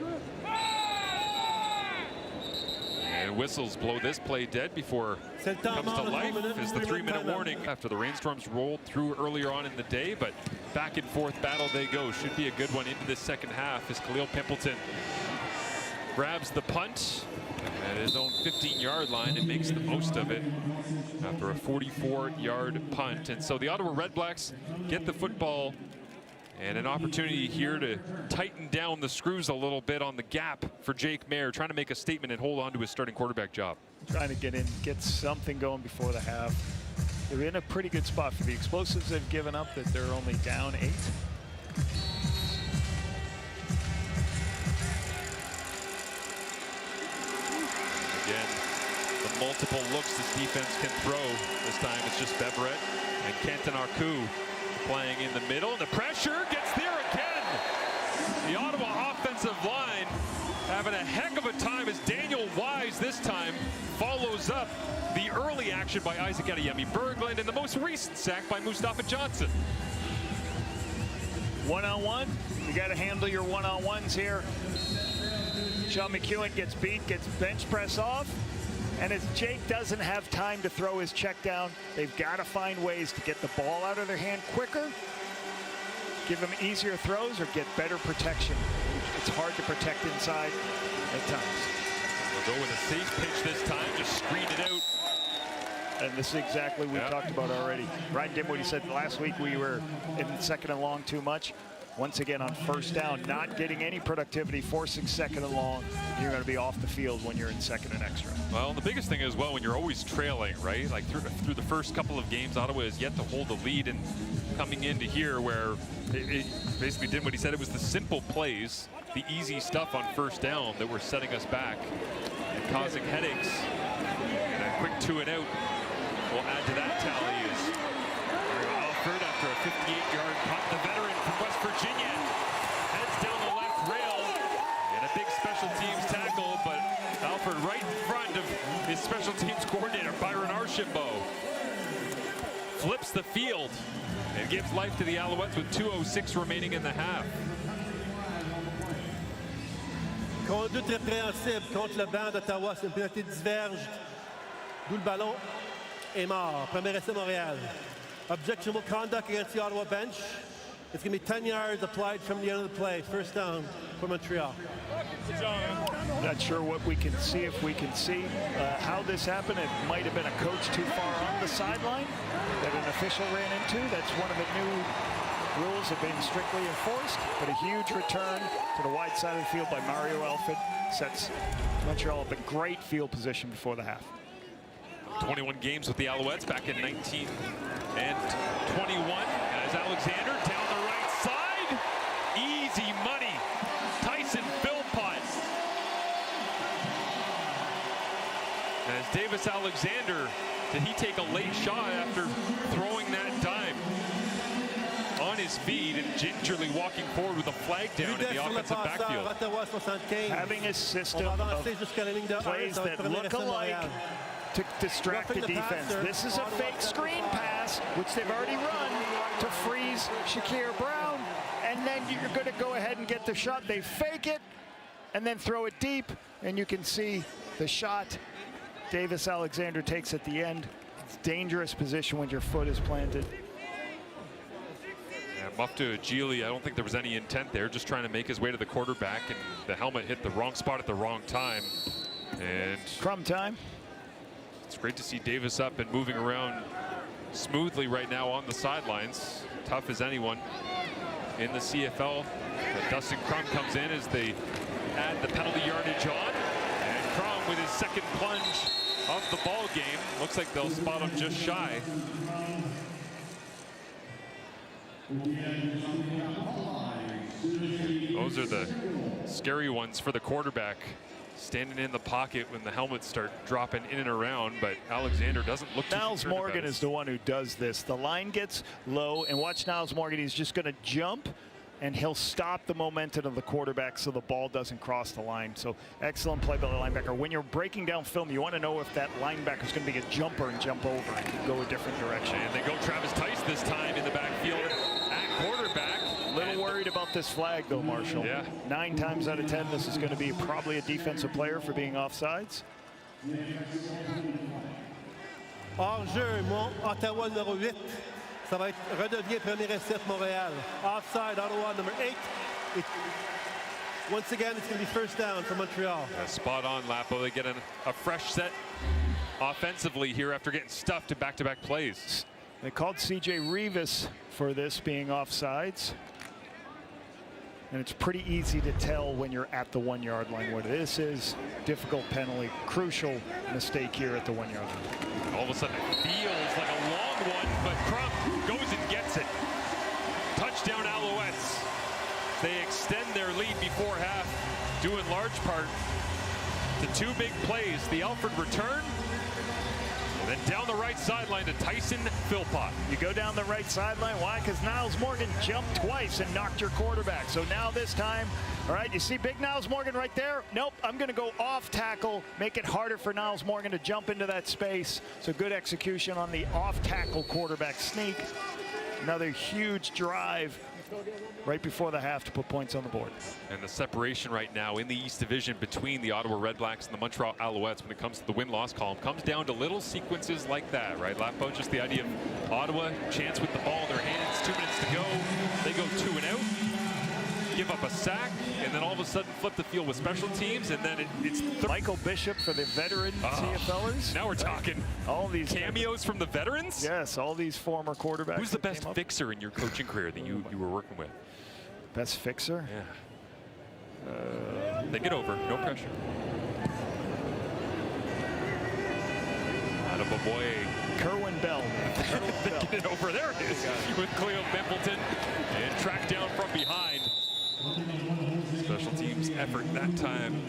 And whistles blow this play dead before it comes to life as the 3-minute warning after the rainstorms rolled through earlier on in the day, but back and forth battle they go. Should be a good one into this second half as Khalil Pimpleton grabs the punt at his own 15-yard line and makes the most of it after a 44-yard punt. And so the Ottawa Redblacks get the football and an opportunity here to tighten down the screws a little bit on the gap for Jake Maier, trying to make a statement and hold on to his starting quarterback job. Trying to get something going before the half. They're in a pretty good spot for the explosives they've given up, that they're only down 8. Again, the multiple looks this defense can throw. This time it's just Beverett and Kenton Arku playing in the middle, and the pressure gets there again. The Ottawa offensive line having a heck of a time as Daniel Wise this time follows up the early action by Isaac Adeyemi Berglund and the most recent sack by Mustafa Johnson. One-on-one, you got to handle your one-on-ones here. Sean McEwen gets beat, gets bench press off. And as Jake doesn't have time to throw his check down, they've got to find ways to get the ball out of their hand quicker, give them easier throws, or get better protection. It's hard to protect inside at times. They'll go with a safe pitch this time, just screen it out. And this is exactly what we talked about already. Ryan Dimwitty said last week we were in 2nd and long too much. Once again on 1st down, not getting any productivity, forcing 2nd and long. You're going to be off the field when you're in 2nd and extra. Well, the biggest thing is, well, when you're always trailing, right? Like through the first couple of games, Ottawa has yet to hold the lead, and coming into here where it basically did what he said. It was the simple plays, the easy stuff on 1st down that were setting us back and causing headaches. And a quick 2 and out will add to that tally as Alford, after a 58-yard punt, the veteran from West Virginia, heads down the left rail, and a big special teams tackle, but Alford right in front of his special teams coordinator, Byron Archambault, flips the field and gives life to the Alouettes with 2:06 remaining in the half. Conduite répréhensible contre le banc d'Ottawa, c'est une pénalité diverge, d'où le ballon est mort. Premier essai Montréal. Objectionable conduct against the Ottawa bench. It's going to be 10 yards applied from the end of the play. 1st down for Montreal. Not sure what we can see, if we can see how this happened. It might have been a coach too far on the sideline that an official ran into. That's one of the new rules have been strictly enforced, but a huge return to the wide side of the field by Mario Alford sets Montreal up in great field position before the half. 21 games with the Alouettes back in 19 and 21. As Alexander down the right side. Easy money. Tyson Philpott. As Davis Alexander, did he take a late shot after throwing that dime on his feet and gingerly walking forward with a flag down in the offensive backfield? Having a system of plays that look alike to distract the defense. This is a fake screen pass, which they've already run to freeze Shakir Brown, and then you're going to go ahead and get the shot. They fake it and then throw it deep, and you can see the shot Davis Alexander takes at the end. It's dangerous position when your foot is planted. Mufta Ejili, I don't think there was any intent there, just trying to make his way to the quarterback, and the helmet hit the wrong spot at the wrong time. And crumb time. It's great to see Davis up and moving around smoothly right now on the sidelines. Tough as anyone in the CFL. But Dustin Crum comes in as they add the penalty yardage on. And Crum with his second plunge of the ball game. Looks like they'll spot him just shy. Those are the scary ones for the quarterback, standing in the pocket when the helmets start dropping in and around, but Alexander doesn't look too Niles Morgan is the one who does this. The line gets low, and watch Niles Morgan. He's just going to jump, and he'll stop the momentum of the quarterback so the ball doesn't cross the line. So excellent play by the linebacker. When you're breaking down film, you want to know if that linebacker is going to be a jumper and jump over and go a different direction. And they go Travis Tice this time in the backfield at quarterback. A little worried about this flag, though, Marshall. Yeah. 9 times out of 10, this is going to be probably a defensive player for being offsides. Hors-jeu, Ottawa numéro 8. Ça va être redevient premier essai Montréal. Offside, Ottawa number 8. Once again, it's going to be first down for Montreal. Spot on, Lapo. They get a fresh set offensively here after getting stuffed to back-to-back plays. They called C.J. Rivas for this being offsides. And it's pretty easy to tell when you're at the 1 yard line what this is. Difficult penalty, crucial mistake here at the 1 yard line. All of a sudden it feels like a long one, but Crump goes and gets it. Touchdown Alouettes. They extend their lead before half, due in large part to 2 big plays. The Alfred return, and then down the right sideline to Tyson Philpott. You go down the right sideline. Why? Because Niles Morgan jumped twice and knocked your quarterback. So now this time, all right, you see big Niles Morgan right there? Nope, I'm going to go off tackle, make it harder for Niles Morgan to jump into that space. So good execution on the off tackle quarterback sneak. Another huge drive right before the half to put points on the board. And the separation right now in the East Division between the Ottawa REDBLACKS and the Montreal Alouettes when it comes to the win-loss column comes down to little sequences like that, right, Lapo? Just the idea of Ottawa, chance with the ball in their hands, 2 minutes to go. They go 2 and out, give up a sack, and then all of a sudden flip the field with special teams, and then it's Michael Bishop for the veteran CFLers. Now we're talking. All these cameos from the veterans? Yes, all these former quarterbacks. Who's the best fixer in your coaching career that you were working with? Best fixer? Yeah. Think it over, no pressure. Attaboy. Kerwin Bell. Thinking it over. There it is with Cleo Pimpleton, and tracked down from behind. Special teams effort that time.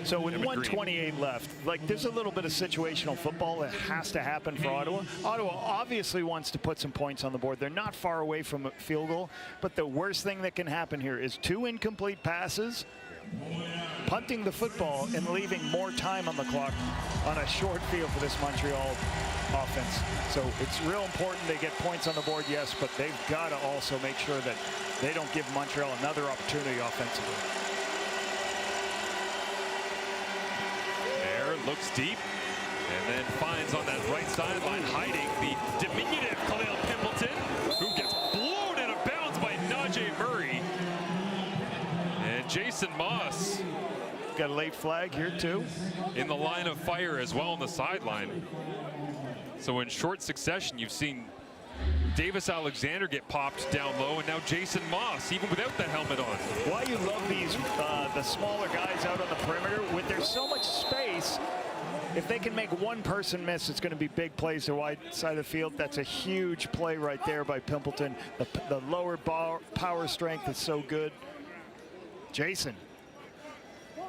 So with 1:28 left, like there's a little bit of situational football that has to happen for Ottawa. Ottawa obviously wants to put some points on the board. They're not far away from a field goal, but the worst thing that can happen here is 2 incomplete passes, punting the football, and leaving more time on the clock on a short field for this Montreal offense. So it's real important they get points on the board, yes, but they've got to also make sure that they don't give Montreal another opportunity offensively. Looks deep and then finds on that right sideline, hiding the diminutive Khalil Pimpleton, who gets blown out of bounds by Najee Murray. And Jason Moss got a late flag here too in the line of fire as well on the sideline. So in short succession, you've seen Davis Alexander get popped down low, and now Jason Moss, even without that helmet on. Why you love these, the smaller guys out on the perimeter, when there's so much space, if they can make one person miss, it's going to be big plays to the wide side of the field. That's a huge play right there by Pimpleton. The lower power strength is so good. Jason.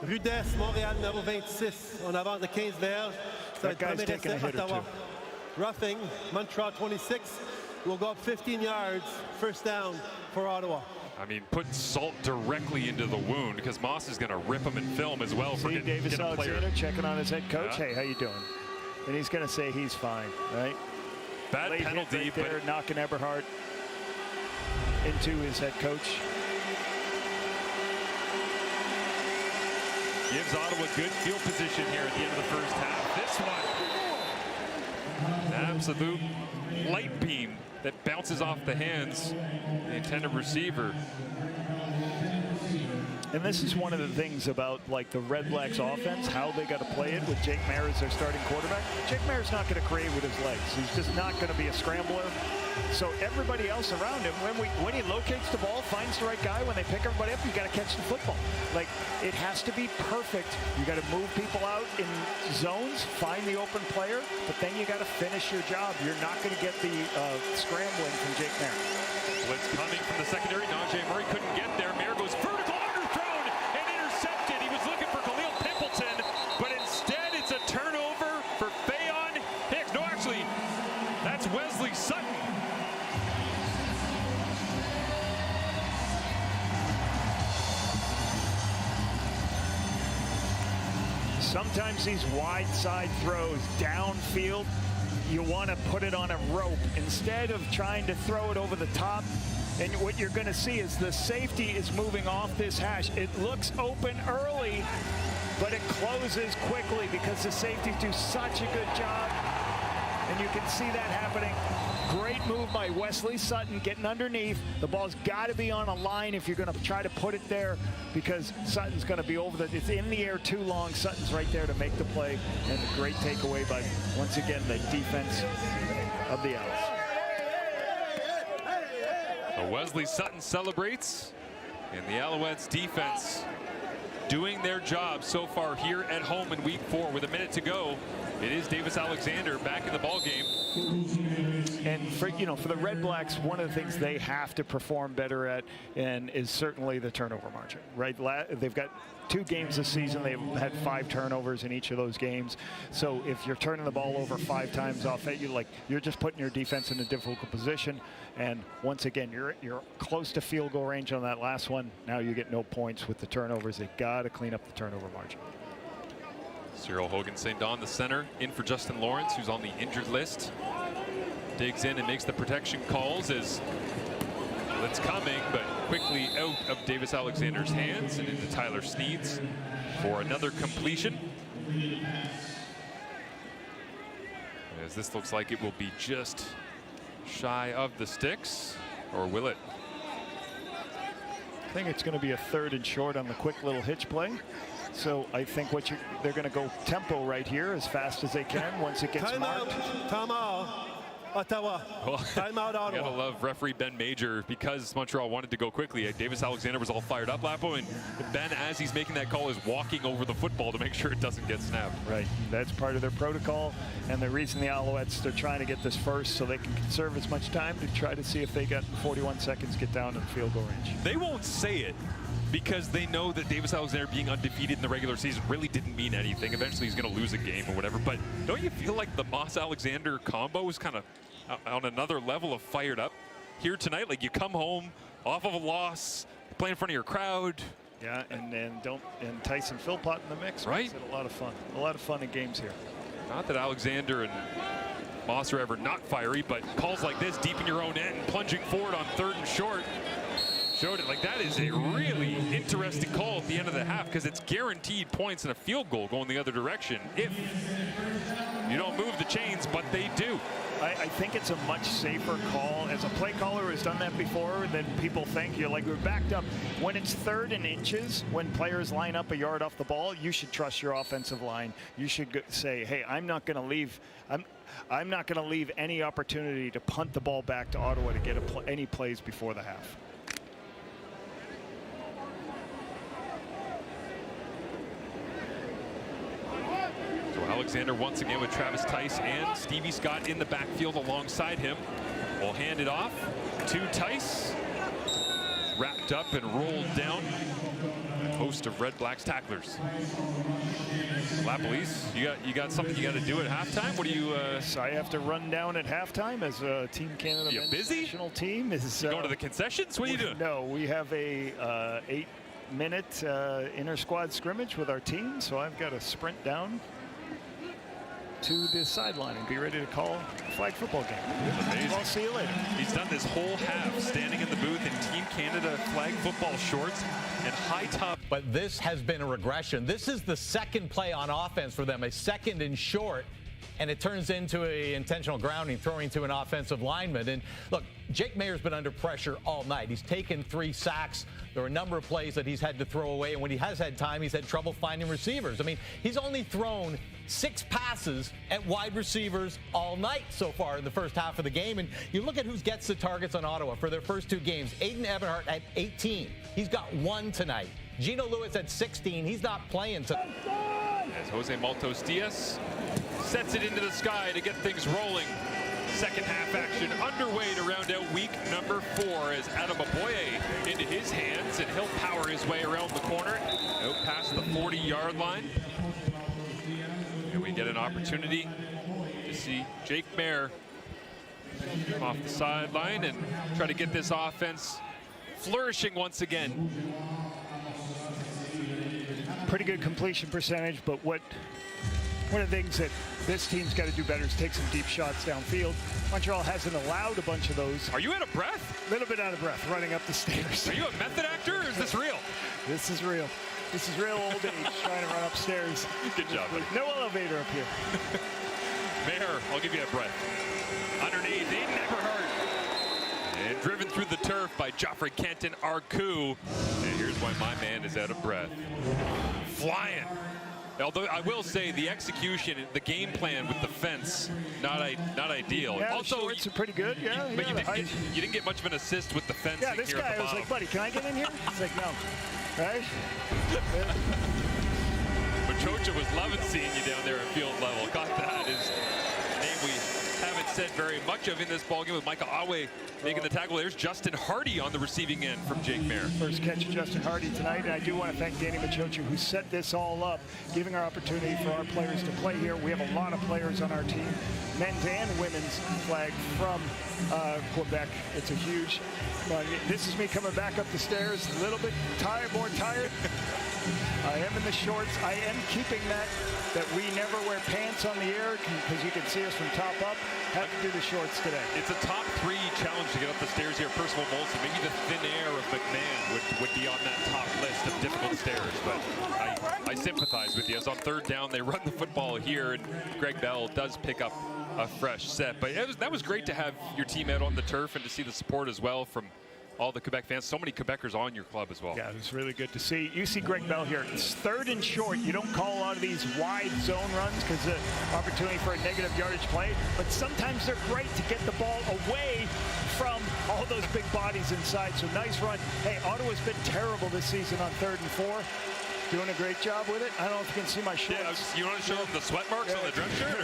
Rudesse, Montréal, numéro 26. On avance de 15 verges. Ça va être premier essai, Ottawa. Roughing, Montreal 26. Will go up 15 yards. First down for Ottawa. I mean, putting salt directly into the wound because Moss is going to rip him and film as well. See Davis Alexander checking on his head coach. Yeah. Hey, how you doing? And he's going to say he's fine, right? Bad Late penalty, right there, but knocking Eberhardt into his head coach. Gives Ottawa good field position here at the end of the first half. This one, an absolute light beam that bounces off the hands of the intended receiver. And this is one of the things about like the Red Blacks offense, how they got to play it with Jake Maier as their starting quarterback. Jake Maier's not going to create with his legs. He's just not going to be a scrambler. So everybody else around him, when he locates the ball, finds the right guy, when they pick everybody up, you got to catch the football. Like, it has to be perfect. You got to move people out in zones, find the open player, but then you got to finish your job. You're not going to get the scrambling from Jake Maier. Blitz coming from the secondary. Najee Murray couldn't get there. Maier goes vertical, underthrown, and intercepted. He was looking for Khalil Pimpleton, but instead it's a turnover for Fayon Hicks. No, actually, that's Wesley Sutton. Sometimes these wide side throws downfield, you want to put it on a rope instead of trying to throw it over the top. And what you're going to see is the safety is moving off this hash. It looks open early, but it closes quickly because the safeties do such a good job. And you can see that happening. Great move by Wesley Sutton getting underneath. The ball's got to be on a line if you're going to try to put it there because Sutton's going to be over it's in the air too long. Sutton's right there to make the play. And a great takeaway by, once again, the defense of the Owls. So Wesley Sutton celebrates, and the Alouettes defense doing their job so far here at home in week 4 with a minute to go. It is Davis Alexander back in the ball game. And for the Red Blacks, one of the things they have to perform better at and is certainly the turnover margin, right? They've got 2 games this season. They've had 5 turnovers in each of those games. So if you're turning the ball over 5 times off at you, you're just putting your defense in a difficult position. And once again, you're close to field goal range on that last one. Now you get no points with the turnovers. They got to clean up the turnover margin. Cyril Hogan St. Don, the center, in for Justin Lawrence, who's on the injured list. Digs in and makes the protection calls as it's coming, but quickly out of Davis Alexander's hands and into Tyler Sneed's for another completion. As this looks like it will be just shy of the sticks, or will it? I think it's going to be a 3rd and short on the quick little hitch play. So I think they're going to go tempo right here as fast as they can once it gets marked. Timeout, Ottawa. Well, Timeout, Ottawa. You gotta love referee Ben Major because Montreal wanted to go quickly. Davis Alexander was all fired up, Lapo, and Ben, as he's making that call, is walking over the football to make sure it doesn't get snapped. Right, that's part of their protocol, and the reason the Alouettes, they're trying to get this first so they can conserve as much time to try to see if they got 41 seconds get down to the field goal range. They won't say it because they know that Davis Alexander being undefeated in the regular season really didn't mean anything. Eventually he's going to lose a game or whatever. But don't you feel like the Moss-Alexander combo is kind of on another level of fired up here tonight? Like, you come home off of a loss, play in front of your crowd. Yeah, and Tyson Philpott in the mix. Right. Makes it a lot of fun. A lot of fun in games here. Not that Alexander and Moss are ever not fiery, but calls like this deep in your own end, plunging forward on 3rd and short. Showed it. Like, that is a really interesting call at the end of the half because it's guaranteed points and a field goal going the other direction if you don't move the chains, but they do. I think it's a much safer call. As a play caller who has done that before, than people think. You're like, we're backed up. When it's 3rd and inches, when players line up a yard off the ball, you should trust your offensive line. You should say, hey, I'm not going to leave. I'm not going to leave any opportunity to punt the ball back to Ottawa to get any plays before the half. Alexander once again with Travis Tice and Stevie Scott in the backfield alongside him. We'll hand it off to Tice. Wrapped up and rolled down. A host of Red Blacks tacklers. Lapalisse, you got something you got to do at halftime? What do you? So I have to run down at halftime as a Team Canada You men's busy? national team. Is Going to the concessions? What are you doing? No, we have a 8-minute inter-squad scrimmage with our team, so I've got to sprint down to the sideline and be ready to call a flag football game. Amazing. I'll see you later. He's done this whole half standing in the booth in Team Canada flag football shorts and high top. But this has been a regression. This is the second play on offense for them, a second and short, and it turns into an intentional grounding, throwing to an offensive lineman. And look, Jake Maier's been under pressure all night. He's taken 3 sacks. There are a number of plays that he's had to throw away, and when he has had time, he's had trouble finding receivers. I mean, he's only thrown 6 passes at wide receivers all night so far in the first half of the game. And you look at who gets the targets on Ottawa for their first 2 games. Aiden Eberhardt at 18. He's got 1 tonight. Gino Lewis at 16. He's not playing tonight. As Jose Maltos Diaz sets it into the sky to get things rolling. Second half action underway to round out week number 4 as Adam Aboye into his hands, and he'll power his way around the corner out past the 40-yard line. And we get an opportunity to see Jake Maier come off the sideline and try to get this offense flourishing once again. Pretty good completion percentage, but one of the things that this team's got to do better is take some deep shots downfield. Montreal hasn't allowed a bunch of those. Are you out of breath? A little bit out of breath running up the stairs. Are you a method actor, or is this real? This is real. This is real old age trying to run upstairs. Good job, buddy. No elevator up here. Maier, I'll give you a breath. Underneath, Aiden Eberhardt. And driven through the turf by Joffrey Kenton Arcou. And here's why my man is out of breath. Flying. Although I will say the execution, the game plan with the fence, not ideal. Yeah, also, it's pretty good. Yeah, but yeah, you didn't get much of an assist with the fencing yeah, this here at guy the was bottom. like, buddy, can I get in here? He's like, no. Right? Machocha was loving seeing you down there at field level. Got that. His name we haven't said very much of in this ballgame with Michael Awe making the tackle. There's Justin Hardy on the receiving end from Jake Maier. First catch of Justin Hardy tonight, and I do want to thank Danny Machocha, who set this all up, giving our opportunity for our players to play here. We have a lot of players on our team, men's and women's flag from Quebec. It's a huge one. This is me coming back up the stairs, a little bit tired, more tired. I am in the shorts. I am keeping that we never wear pants on the air because you can see us from top up. Have to do the shorts today. It's a top 3 challenge to get up the stairs here. Percival Molson, maybe the thin air of McMahon would be on that top list of difficult stairs. But I sympathize with you. As on 3rd down, they run the football here, and Greg Bell does pick up a fresh set. But that was great to have your team out on the turf and to see the support as well from all the Quebec fans. So many Quebecers on your club as well. Yeah, it was really good to see. You see Greg Bell here. It's 3rd and short. You don't call a lot of these wide zone runs because the opportunity for a negative yardage play, but sometimes they're great to get the ball away from all those big bodies inside. So nice run. Hey, Ottawa's been terrible this season on 3rd and 4. Doing a great job with it. I don't know if you can see my shorts. Yeah, you want to show them the sweat marks on the dress shirt?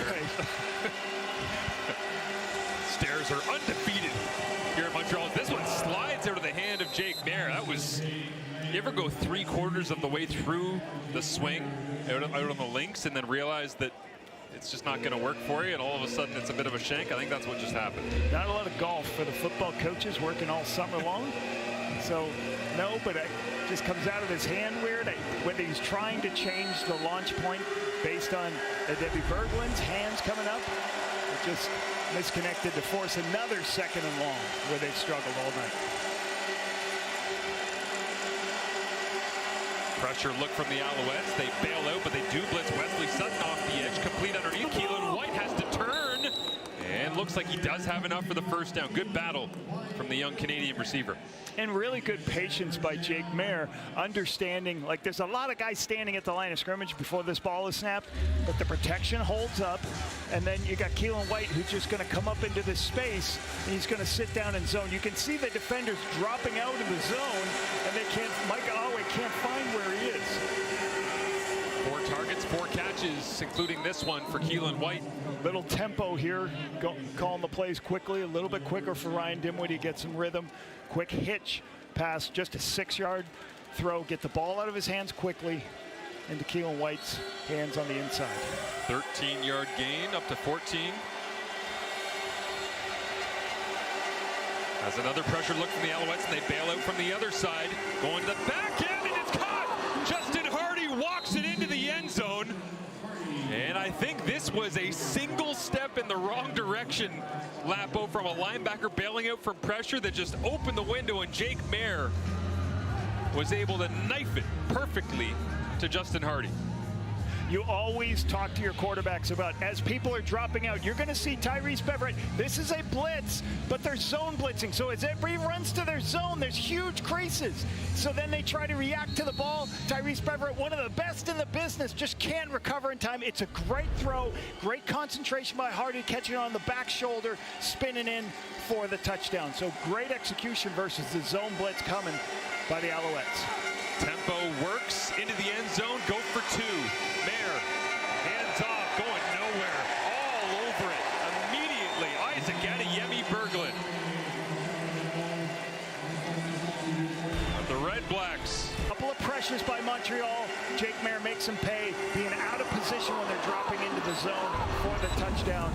Stairs are undefeated here in Montreal. This one slides out of the hand of Jake Maier. That was, you ever go 3/4 of the way through the swing out on the links and then realize that it's just not going to work for you, and all of a sudden it's a bit of a shank? I think that's what just happened. Not a lot of golf for the football coaches working all summer long. So, no, but it just comes out of his hand weird. Whether he's trying to change the launch point based on Debbie Berglund's hands coming up, it just misconnected to force another 2nd and long where they've struggled all night. Pressure look from the Alouettes. They bail out, but they do blitz Wesley Sutton off the edge. Complete underneath. Keelan White has to turn. And looks like he does have enough for the first down. Good battle from the young Canadian receiver. And really good patience by Jake Maier, understanding, like, there's a lot of guys standing at the line of scrimmage before this ball is snapped, but the protection holds up. And then you got Keelan White, who's just going to come up into this space, and he's going to sit down in zone. You can see the defenders dropping out of the zone, and they can't, Mike Awe can't find where he is. 4 targets, 4 catches, including this one for Keelan White. Little tempo here, calling the plays quickly, a little bit quicker for Ryan Dimwitty, get some rhythm. Quick hitch pass, just a 6-yard throw, get the ball out of his hands quickly into Keelan White's hands on the inside. 13-yard gain up to 14. As another pressure look from the Alouettes, and they bail out from the other side. Going to the back end, and it's caught! Justin Hardy walks it into the end zone. And I think this was a single step in the wrong direction, Lapo, from a linebacker bailing out from pressure that just opened the window, and Jake Mayer was able to knife it perfectly to Justin Hardy. You always talk to your quarterbacks about, as people are dropping out, you're going to see Tyrese Beverett. This is a blitz, but they're zone blitzing. So as everybody runs to their zone, there's huge creases. So then they try to react to the ball. Tyrese Beverett, one of the best in the business, just can't recover in time. It's a great throw, great concentration by Hardy, catching it on the back shoulder, spinning in for the touchdown. So great execution versus the zone blitz coming by the Alouettes. Tempo works into the end zone, go for 2. Mayer, hands off, going nowhere, all over it. Immediately, Isaac Adeyemi Berglund. The Red Blacks. Couple of pressures by Montreal. Jake Mayer makes them pay, being out of position when they're dropping into the zone for the touchdown.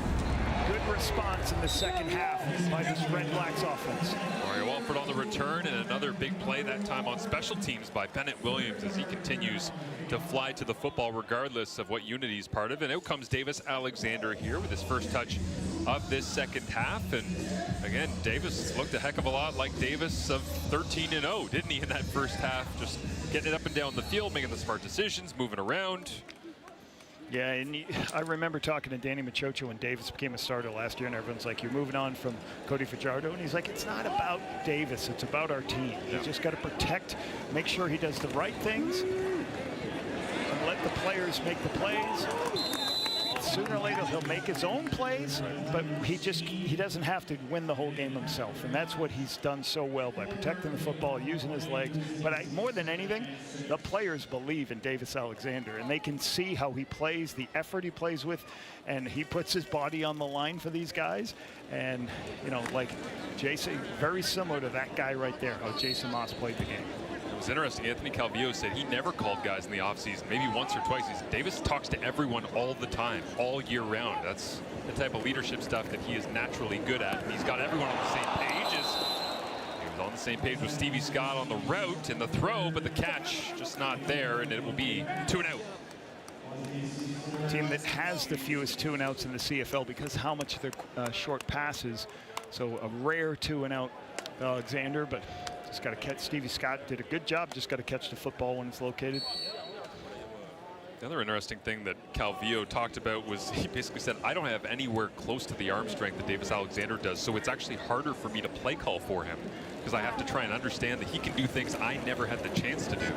Good response in the second half by this Red Blacks offense. Mario Walford on the return, and another big play, that time on special teams by Bennett Williams, as he continues to fly to the football regardless of what unit he's part of. And out comes Davis Alexander here with his first touch of this second half. And again, Davis looked a heck of a lot like Davis of 13-0, didn't he, in that first half? Just getting it up and down the field, making the smart decisions, moving around. Yeah, and I remember talking to Danny Machocho when Davis became a starter last year, and everyone's like, you're moving on from Cody Fajardo, and he's like, it's not about Davis, it's about our team. Yeah. You just got to protect, make sure he does the right things, and let the players make the plays. Sooner or later, he'll make his own plays, but he doesn't have to win the whole game himself, and that's what he's done so well by protecting the football, using his legs. But more than anything, the players believe in Davis Alexander, and they can see how he plays, the effort he plays with, and he puts his body on the line for these guys. And, you know, like Jason, very similar to that guy right there, how Jason Moss played the game. It was interesting. Anthony Calvillo said he never called guys in the offseason, maybe once or twice. He said Davis talks to everyone all the time, all year round. That's the type of leadership stuff that he is naturally good at. And he's got everyone on the same page. He was on the same page with Stevie Scott on the route and the throw, but the catch just not there, and it will be 2 and out. Team that has the fewest 2 and outs in the CFL because how much their short passes. So a rare 2 and out Alexander, but just got to catch. Stevie Scott did a good job. Just got to catch the football when it's located. The other interesting thing that Calvillo talked about was he basically said, I don't have anywhere close to the arm strength that Davis Alexander does, so it's actually harder for me to play call for him because I have to try and understand that he can do things I never had the chance to do.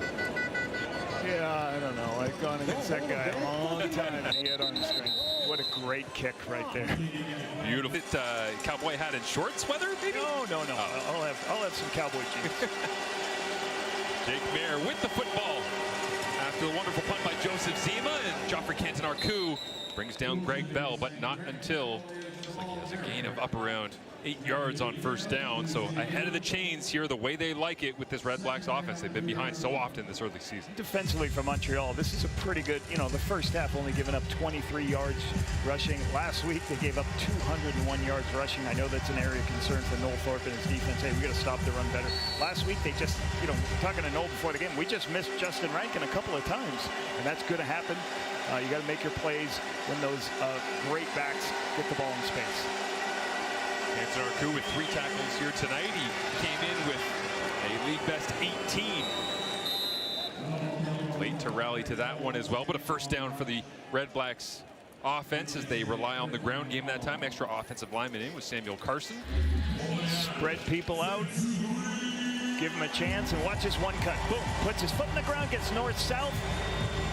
Yeah, I don't know. I've gone against that guy a long time, and he had arm strength. What a great kick right there. Beautiful. Cowboy hat and shorts weather, maybe? No. I'll have some cowboy jeans. Jake Mayer with the football after the wonderful punt by Joseph Zima, and Joffrey Canton-Arcou brings down Greg Bell, but not until he has a gain of up around 8 yards on first down. So ahead of the chains here, the way they like it with this Red Blacks offense. They've been behind so often this early season. Defensively for Montreal, this is a pretty good, you know, the first half only giving up 23 yards rushing. Last week they gave up 201 yards rushing. I know that's an area of concern for Noel Thorpe and his defense. Hey, we got to stop the run better. Last week they just, you know, talking to Noel before the game, we just missed Justin Rankin a couple of times, and that's going to happen. You got to make your plays when those great backs get the ball in space. Canton-Arcou with 3 tackles here tonight. He came in with a league best 18. Late to rally to that one as well, but a first down for the Red Blacks offense as they rely on the ground game that time. Extra offensive lineman in with Samuel Carson. Spread people out. Give him a chance, and watch this one cut. Boom, puts his foot in the ground, gets north-south.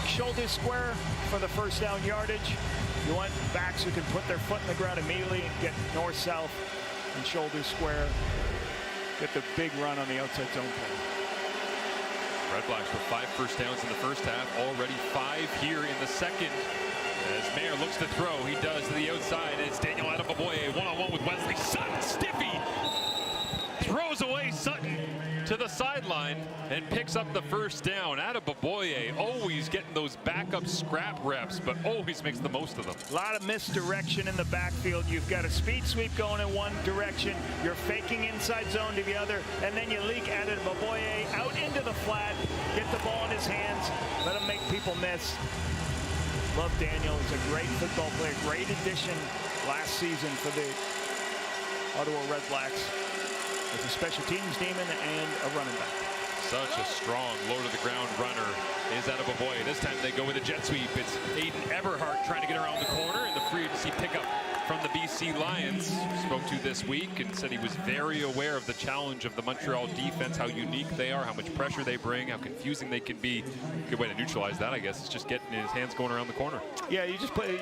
Shoulders square for the first down yardage. You want backs who can put their foot in the ground immediately and get north-south and shoulders square. Get the big run on the outside zone play. Red Blacks with 5 first downs in the first half, already 5 here in the second. As Mayer looks to throw, he does to the outside. It's Daniel Adebaboye one-on-one with Wesley Sutton. Stiffy throws away Sutton to the sideline and picks up the first down. Adebaboye always getting those backup scrap reps, but always makes the most of them. A lot of misdirection in the backfield. You've got a speed sweep going in one direction, you're faking inside zone to the other, and then you leak Adebaboye out into the flat, get the ball in his hands, let him make people miss. Love Daniel. He's a great football player, great addition last season for the Ottawa Redblacks as a special teams demon and a running back. Such a strong low-to-the-ground runner is Adebaboye. This time they go with a jet sweep. It's Aiden Eberhardt trying to get around the corner, and the free agency pickup from the BC Lions spoke to this week and said he was very aware of the challenge of the Montreal defense, how unique they are, how much pressure they bring, how confusing they can be. Good way to neutralize that, I guess, is just getting his hands going around the corner. Yeah, you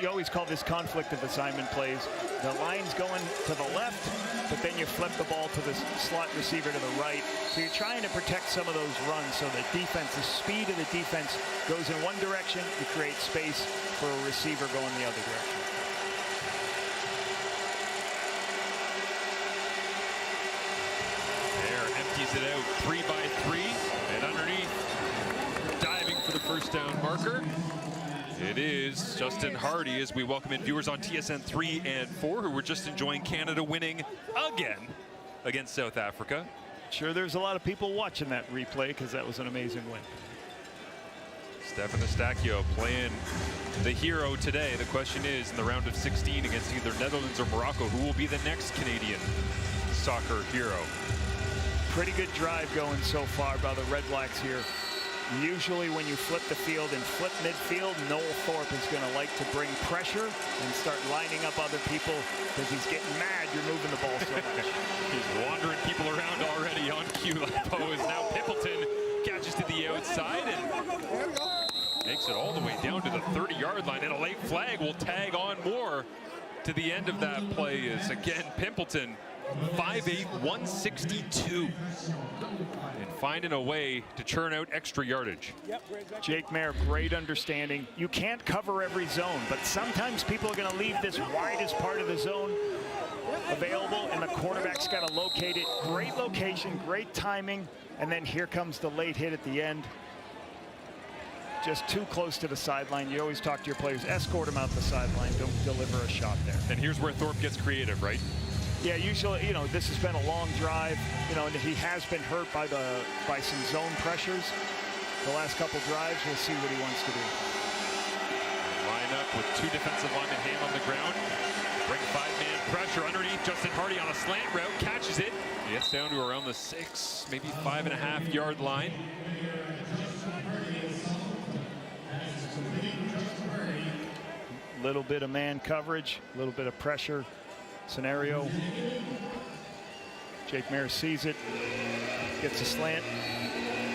always call this conflict of assignment plays. The line's going to the left, but then you flip the ball to the slot receiver to the right. So you're trying to protect some of those runs so the defense, the speed of the defense goes in one direction, you create space for a receiver going the other direction. Empties it out 3-by-3, and underneath, diving for the first down marker, it is Justin Hardy, as we welcome in viewers on TSN 3 and 4 who were just enjoying Canada winning again against South Africa. Sure, there's a lot of people watching that replay because that was an amazing win. Stefan Eustáquio playing the hero today. The question is, in the round of 16 against either Netherlands or Morocco, who will be the next Canadian soccer hero? Pretty good drive going so far by the Red Blacks here. Usually when you flip the field and flip midfield, Noel Thorpe is going to like to bring pressure and start lining up other people because he's getting mad you're moving the ball so much. He's wandering people around already on cue. Lapo is now Pimpleton catches to the outside and makes it all the way down to the 30-yard line, and a late flag will tag on more to the end of that play. Is again Pimpleton, 5'8", 162, and finding a way to churn out extra yardage. Jake Mayer, great understanding. You can't cover every zone, but sometimes people are going to leave this widest part of the zone available, and the quarterback's got to locate it. Great location, great timing, and then here comes the late hit at the end. Just too close to the sideline. You always talk to your players, escort them out the sideline, don't deliver a shot there. And here's where Thorpe gets creative, right? Yeah, usually, you know, this has been a long drive, you know, and he has been hurt by some zone pressures the last couple drives. We'll see what he wants to do. Line up with 2 defensive linemen, hand on the ground. Bring 5-man pressure underneath. Justin Hardy on a slant route, catches it. Gets down to around the 6, maybe 5.5-yard line. Little bit of man coverage, a little bit of pressure scenario. Jake Mayer sees it, gets a slant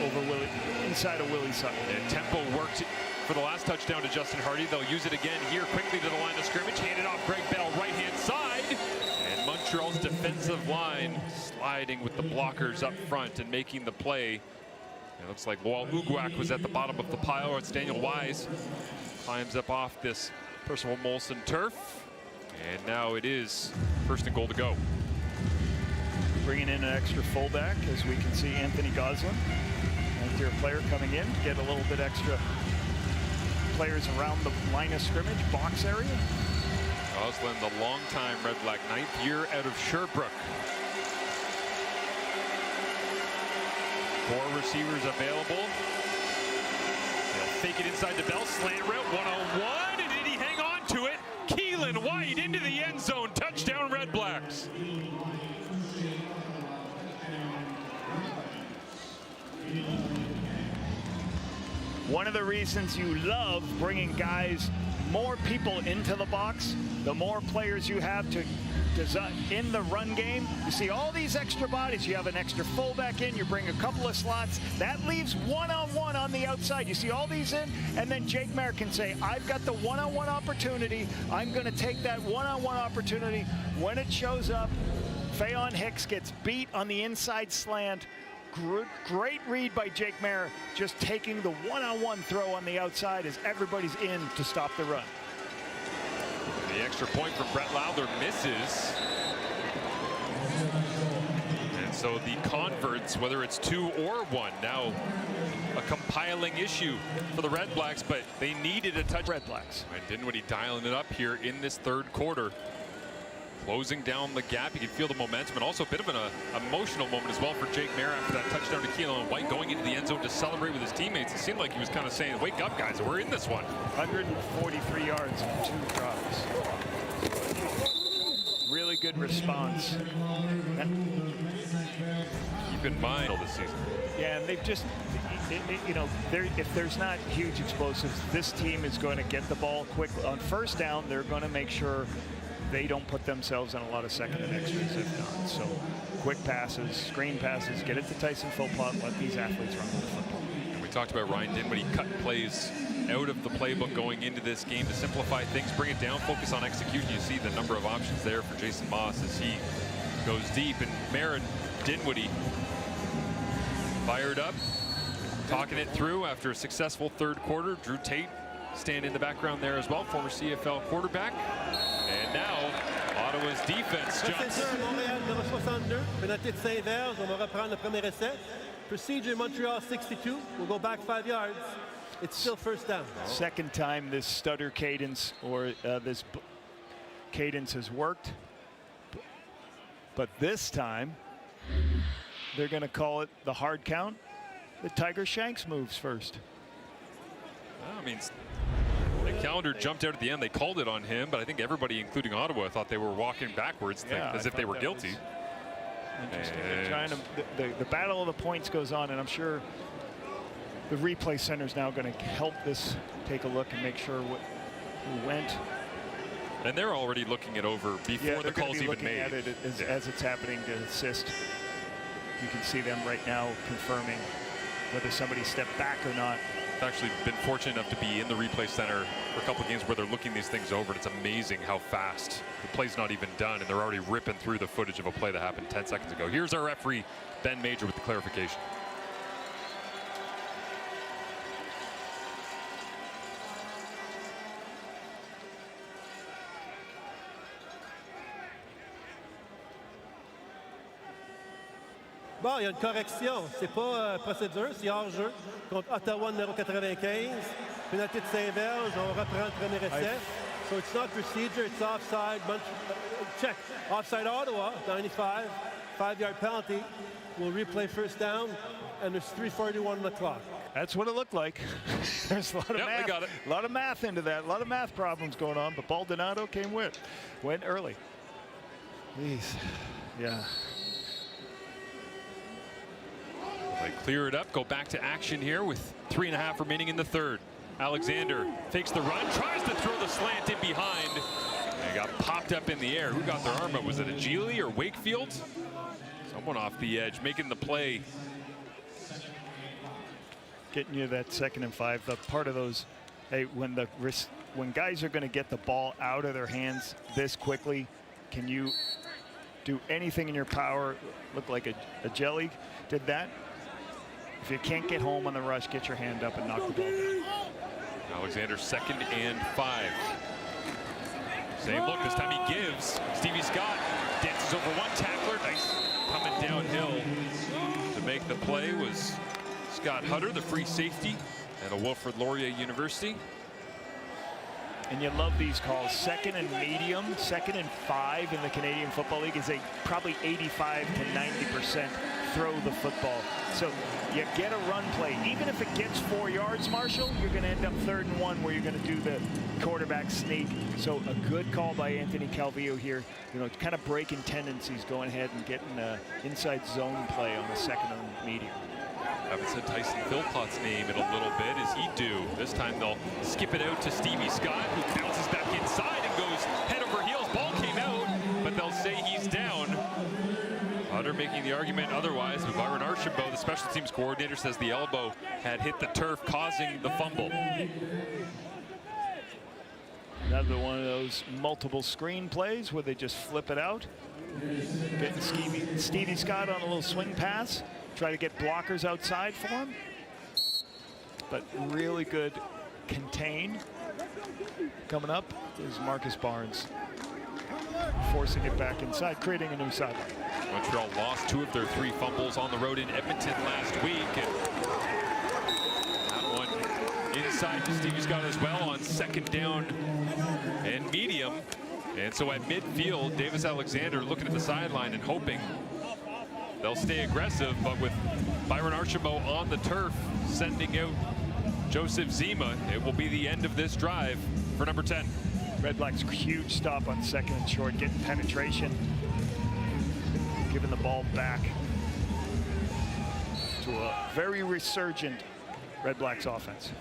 over Willie, inside of Willie Sutton. And tempo worked for the last touchdown to Justin Hardy. They'll use it again here quickly to the line of scrimmage. Handed off Greg Bell, right-hand side. And Montreal's defensive line sliding with the blockers up front and making the play. It looks like Lowell Uguak was at the bottom of the pile. It's Daniel Wise. Climbs up off this Percival Molson turf. And now it is 1st and goal to go. Bringing in an extra fullback, as we can see Anthony Goslin, another player coming in to get a little bit extra players around the line of scrimmage, box area. Goslin, the longtime Red Black, 9th year out of Sherbrooke. 4 receivers available. They'll fake it inside the Bell, slant route, 1-on-1, and did he hang on to it? Keelan White into the end zone, touchdown Red Blacks. One of the reasons you love bringing guys, more people into the box, the more players you have to in the run game. You see all these extra bodies. You have an extra fullback in, you bring a couple of slots. That leaves one-on-one on the outside. You see all these in, and then Jake Mayer can say, I've got the one-on-one opportunity. I'm going to take that one-on-one opportunity. When it shows up, Fayon Hicks gets beat on the inside slant. great read by Jake Mayer, just taking the one-on-one throw on the outside as everybody's in to stop the run. The extra point from Brett Lowther misses. And so the converts, whether it's 2 or 1, now a compiling issue for the Red Blacks, but they needed a touch. Red Blacks. And Dinwiddie dialing it up here in this third quarter. Closing down the gap. You can feel the momentum, and also a bit of an emotional moment as well for Jake Mayer after that touchdown to Keelan White, going into the end zone to celebrate with his teammates. It seemed like he was kind of saying, wake up, guys, we're in this one. 143 yards and 2 drops. Really good response. Keep in mind all this season. Yeah, and they've just, you know, if there's not huge explosives, this team is going to get the ball quick. On first down, they're going to make sure they don't put themselves in a lot of second and extras if not. So quick passes, screen passes, get it to Tyson Philpott, let these athletes run with the football. And we talked about Ryan Dinwiddie cut plays out of the playbook going into this game to simplify things, bring it down, focus on execution. You see the number of options there for Jason Moss as he goes deep. And Marin Dinwiddie fired up, talking it through after a successful third quarter. Drew Tate stand in the background there as well, former CFL quarterback. And now Ottawa's defense jumps. Montréal, numéro 62, pénalité de Saint-Verge. On va reprendre le premier essai. Procedure Montreal 62. We'll go back 5 yards. It's still first down. Second time this stutter cadence or this cadence has worked. But this time, they're going to call it the hard count. The Tiger Shanks moves first. Well, I mean, the calendar jumped out at the end. They called it on him, but I think everybody, including Ottawa, thought they were walking backwards as if they were guilty. Interesting. They're trying to, the battle of the points goes on, and I'm sure the replay center is now going to help this take a look and make sure who went. And they're already looking it over before the call's even made. At it as it's happening to assist. You can see them right now confirming whether somebody stepped back or not. I've actually been fortunate enough to be in the replay center for a couple of games where they're looking these things over, and it's amazing how fast the play's not even done, and they're already ripping through the footage of a play that happened 10 seconds ago. Here's our referee, Ben Major, with the clarification. Bon, il y a une correction. C'est pas procédure, c'est hors-jeu contre Ottawa numéro 95. Pénalité de Saint-Verge. On reprend le premier essai. So it's not procedure, it's offside. Check. Offside Ottawa, 95. 5-yard penalty. We'll replay first down, and there's 3:41 on the clock. That's what it looked like. There's a lot of math. They got it. A lot of math into that. A lot of math problems going on, but Baldonado went early. Jeez. Yeah. They clear it up, go back to action here with 3.5 remaining in the third. Alexander fakes the run, tries to throw the slant in behind. And got popped up in the air. Who got their arm up? Was it Agili or Wakefield? Someone off the edge making the play. Getting you that 2nd and 5. The part of those, hey, when guys are going to get the ball out of their hands this quickly, can you do anything in your power? Look like a jelly did that. If you can't get home on the rush, get your hand up and knock the ball down. Alexander 2nd and 5. Same look, this time he gives. Stevie Scott dances over one tackler. Nice coming downhill to make the play was Scott Hutter, the free safety at a Wilfrid Laurier University. And you love these calls. 2nd and medium, 2nd and 5 in the Canadian Football League is probably 85 to 90% throw the football. So you get a run play. Even if it gets 4 yards, Marshall, you're going to end up 3rd and 1 where you're going to do the quarterback sneak. So a good call by Anthony Calvillo here. You know, kind of breaking tendencies, going ahead and getting inside zone play on the 2nd and medium. Haven't said Tyson Philpott's name in a little bit. Is he due? This time they'll skip it out to Stevie Scott, who bounces back inside and goes head over heels. Ball came out, but they'll say he's down. Hutter making the argument otherwise, but Byron Archambault, the special teams coordinator, says the elbow had hit the turf, causing the fumble. Another one of those multiple screen plays where they just flip it out. Getting Stevie Scott on a little swing pass. try to get blockers outside for him. But really good contain. Coming up is Marcus Barnes, forcing it back inside, creating a new sideline. Montreal lost 2 of their 3 fumbles on the road in Edmonton last week. And that one inside to Stevie Scott as well on 2nd down and medium. And so at midfield, Davis Alexander looking at the sideline and hoping they'll stay aggressive, but with Byron Archibald on the turf, sending out Joseph Zima, it will be the end of this drive for number 10. Redblacks huge stop on 2nd and short, getting penetration, giving the ball back to a very resurgent Redblacks offense.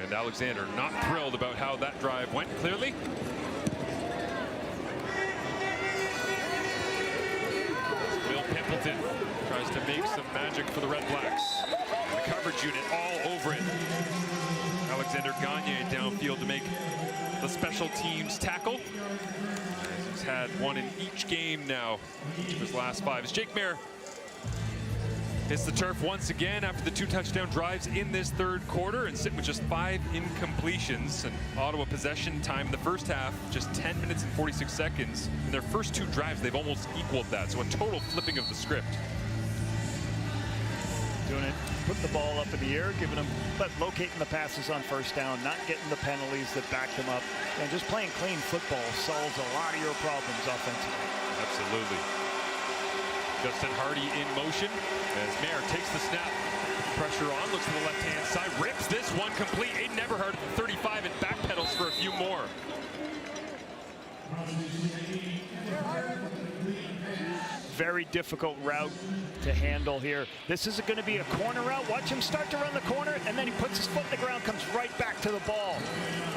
And Alexander not thrilled about how that drive went, clearly. Will Pimpleton tries to make some magic for the Redblacks. The coverage unit all over it. Alexander Gagne downfield to make the special teams tackle. He's had one in each game now, each of his last 5. As Jake Maier hits the turf once again after the 2 touchdown drives in this 3rd quarter and sit with just 5 incompletions. And Ottawa possession time in the first half, just 10 minutes and 46 seconds. In their first 2 drives, they've almost equaled that. So a total flipping of the script. Doing it, putting the ball up in the air, giving them, but locating the passes on 1st down, not getting the penalties that back them up, and just playing clean football solves a lot of your problems offensively. Absolutely. Justin Hardy in motion as Maier takes the snap. Pressure on, looks to the left-hand side, rips this one complete. Aiden Everhard at the 35 and backpedals for a few more. Very difficult route to handle here. This is going to be a corner route. Watch him start to run the corner, and then he puts his foot in the ground, comes right back to the ball.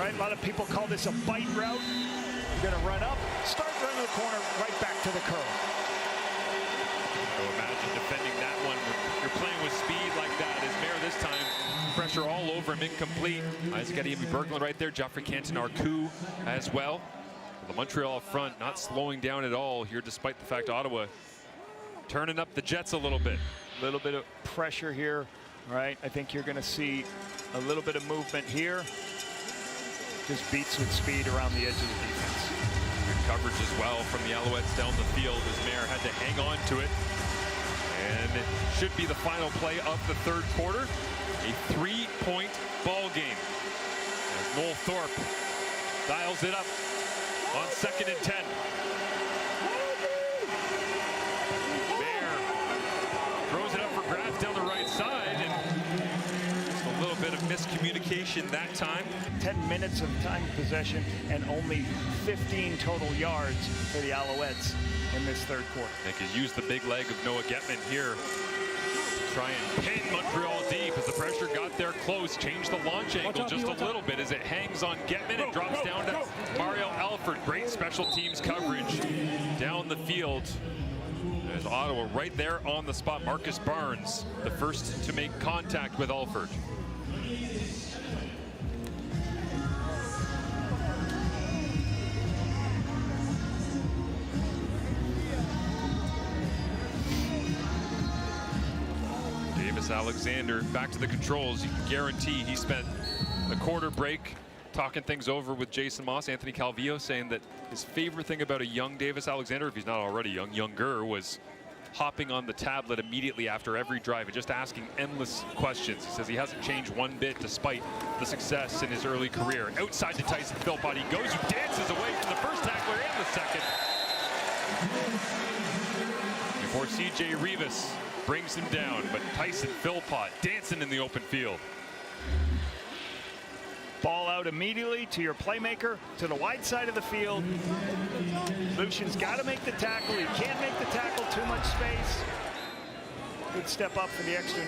Right? A lot of people call this a bite route. You're going to run up, start running the corner, right back to the curl. So imagine defending that one. You're playing with speed like that. As Maier this time, pressure all over him, incomplete. Isaac Berglund right there. Geoffrey Canton-Arcou as well. The Montreal up front not slowing down at all here, despite the fact Ottawa turning up the Jets a little bit. A little bit of pressure here, right? I think you're going to see a little bit of movement here. Just beats with speed around the edge of the defense. Good coverage as well from the Alouettes down the field as Maier had to hang on to it. And it should be the final play of the 3rd quarter. A 3-point ball game. As Noel Thorpe dials it up on 2nd and 10. Throws it up for grabs down the right side, and just a little bit of miscommunication that time. 10 minutes of time possession and only 15 total yards for the Alouettes in this 3rd quarter. They could use the big leg of Noah Getman here. Try and pin Montreal deep as the pressure got there close. Changed the launch angle just a little bit as it hangs on Getman and drops down to Mario Alford. Great special teams coverage down the field. There's Ottawa right there on the spot. Marcus Barnes, the first to make contact with Alford. Davis Alexander back to the controls. You can guarantee he spent a quarter break talking things over with Jason Moss. Anthony Calvillo saying that his favorite thing about a young Davis Alexander, if he's not already young, younger, was hopping on the tablet immediately after every drive and just asking endless questions. He says he hasn't changed one bit despite the success in his early career. Outside to Tyson Philpott he goes, who dances away from the first tackler and the second. Before C.J. Rivas brings him down, but Tyson Philpott dancing in the open field. Ball out immediately to your playmaker, to the wide side of the field. Lucian's got to make the tackle. He can't make the tackle, too much space. Good step up for the extra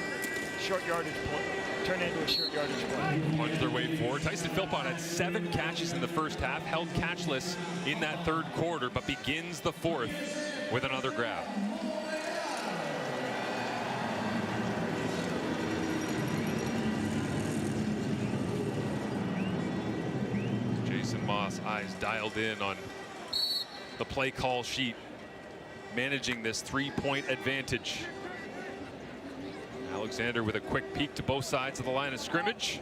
short yardage play. Turn into a short yardage play. Punch their way forward. Tyson Philpott had 7 catches in the first half, held catchless in that 3rd quarter, but begins the 4th with another grab. Jason Moss, eyes dialed in on the play call sheet, managing this 3-point advantage. Alexander with a quick peek to both sides of the line of scrimmage.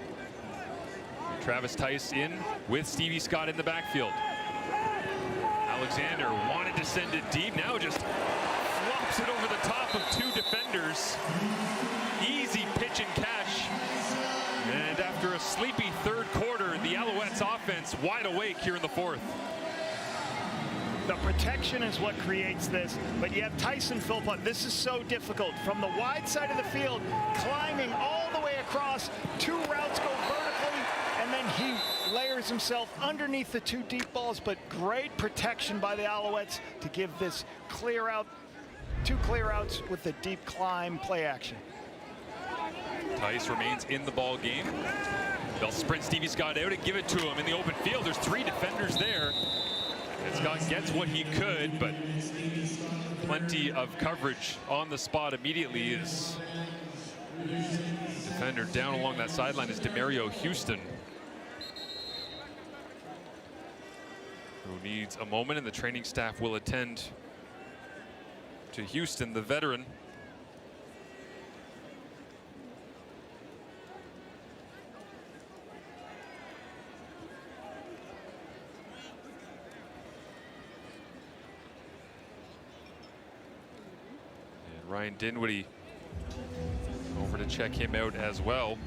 Travis Tice in with Stevie Scott in the backfield. Alexander wanted to send it deep, now just flops it over the top of two defenders. Easy pitch and catch. And after a sleepy third quarter, the Alouettes offense wide awake here in the fourth. The protection is what creates this, but you have Tyson Philpott. This is so difficult. From the wide side of the field, climbing all the way across, two routes go vertically, and then he layers himself underneath the two deep balls, but great protection by the Alouettes to give this clear out, two clear outs with the deep climb play action. Tice remains in the ball game. They'll sprint Stevie Scott out and give it to him in the open field. There's three defenders there. And Scott gets what he could, but plenty of coverage on the spot immediately. Is defender down along that sideline is Demario Houston, who needs a moment, and the training staff will attend to Houston, the veteran. Ryan Dinwiddie over to check him out as well.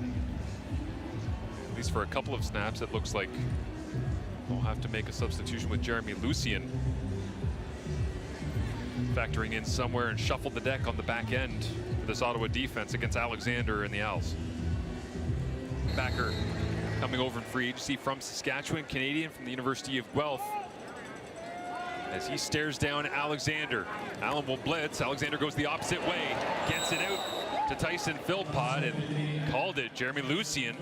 At least for a couple of snaps, it looks like they'll have to make a substitution with Jeremy Lucien factoring in somewhere and shuffle the deck on the back end for this Ottawa defense against Alexander and the Owls. Backer coming over in free agency from Saskatchewan, Canadian from the University of Guelph. As he stares down Alexander. Allen will blitz. Alexander goes the opposite way. Gets it out to Tyson Philpott and called it. Jeremy Lucien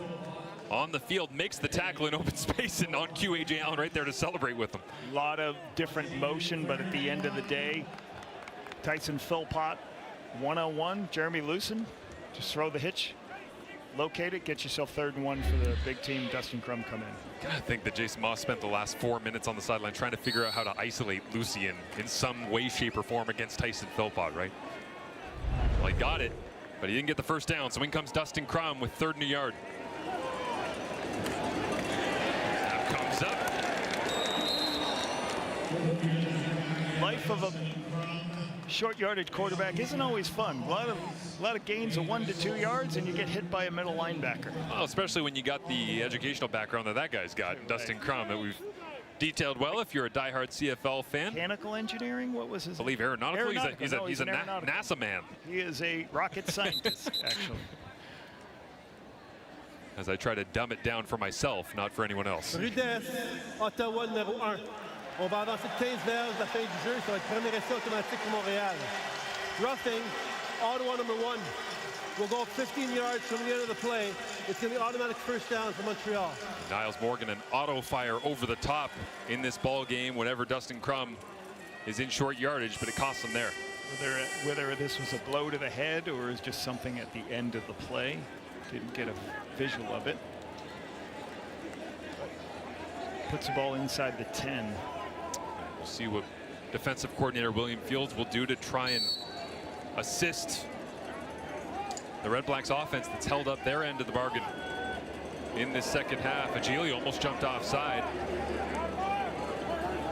on the field makes the tackle in open space, and on cue A.J. Allen right there to celebrate with him. A lot of different motion, but at the end of the day, Tyson Philpott one-on-one. Jeremy Lucien, just throw the hitch, locate it, get yourself 3rd and 1 for the big team. Dustin Crum come in. I think that Jason Moss spent the last 4 minutes on the sideline trying to figure out how to isolate Lucien in some way, shape, or form against Tyson Philpott, right? Well, he got it, but he didn't get the first down. So in comes Dustin Crum with 3rd and a yard. Snap comes up. Life of a short yardage quarterback isn't always fun. A lot of gains of 1 to 2 yards, and you get hit by a middle linebacker. Well, especially when you got the educational background that guy's got, right. Dustin Crum, that we've detailed well if you're a diehard CFL fan. Mechanical engineering, what was his? I believe aeronautical. He's a NASA man. He is a rocket scientist, actually. As I try to dumb it down for myself, not for anyone else. Rudesse, Ottawa numéro 1. On va avancer de 15 verges de la fin du jeu. Ça va être premier essai automatique pour Montréal. Roughing, Ottawa number 1. We'll go 15 yards from the end of the play. It's going to be automatic first down for Montreal. Niles Morgan, an auto fire over the top in this ball game whenever Dustin Crum is in short yardage, but it costs him there. Whether this was a blow to the head or is just something at the end of the play. Didn't get a visual of it. Puts the ball inside the 10. We'll see what defensive coordinator William Fields will do to try and assist the Red Blacks offense that's held up their end of the bargain in this second half. Agili almost jumped offside.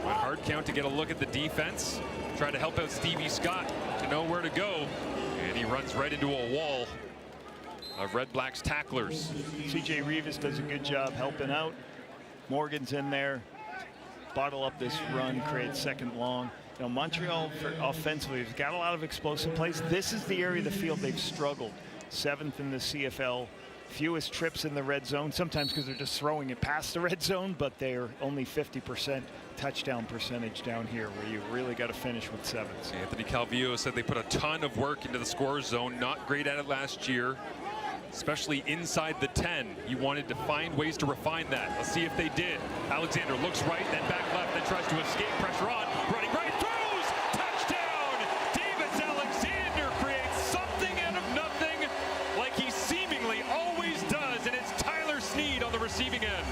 Went hard count to get a look at the defense. Try to help out Stevie Scott to know where to go. And he runs right into a wall of Red Blacks tacklers. C.J. Rivas does a good job helping out. Morgan's in there. Bottle up this run, create 2nd long. You know, Montreal offensively has got a lot of explosive plays. This is the area of the field they've struggled. 7th in the CFL. Fewest trips in the red zone, sometimes because they're just throwing it past the red zone, but they're only 50% touchdown percentage down here, where you really got to finish with 7s. Anthony Calvillo said they put a ton of work into the score zone. Not great at it last year, especially inside the 10. He wanted to find ways to refine that. Let's see if they did. Alexander looks right, then back left, then tries to escape. Pressure on, running right, throws, touchdown! Davis Alexander creates something out of nothing, like he seemingly always does, and it's Tyler Sneed on the receiving end.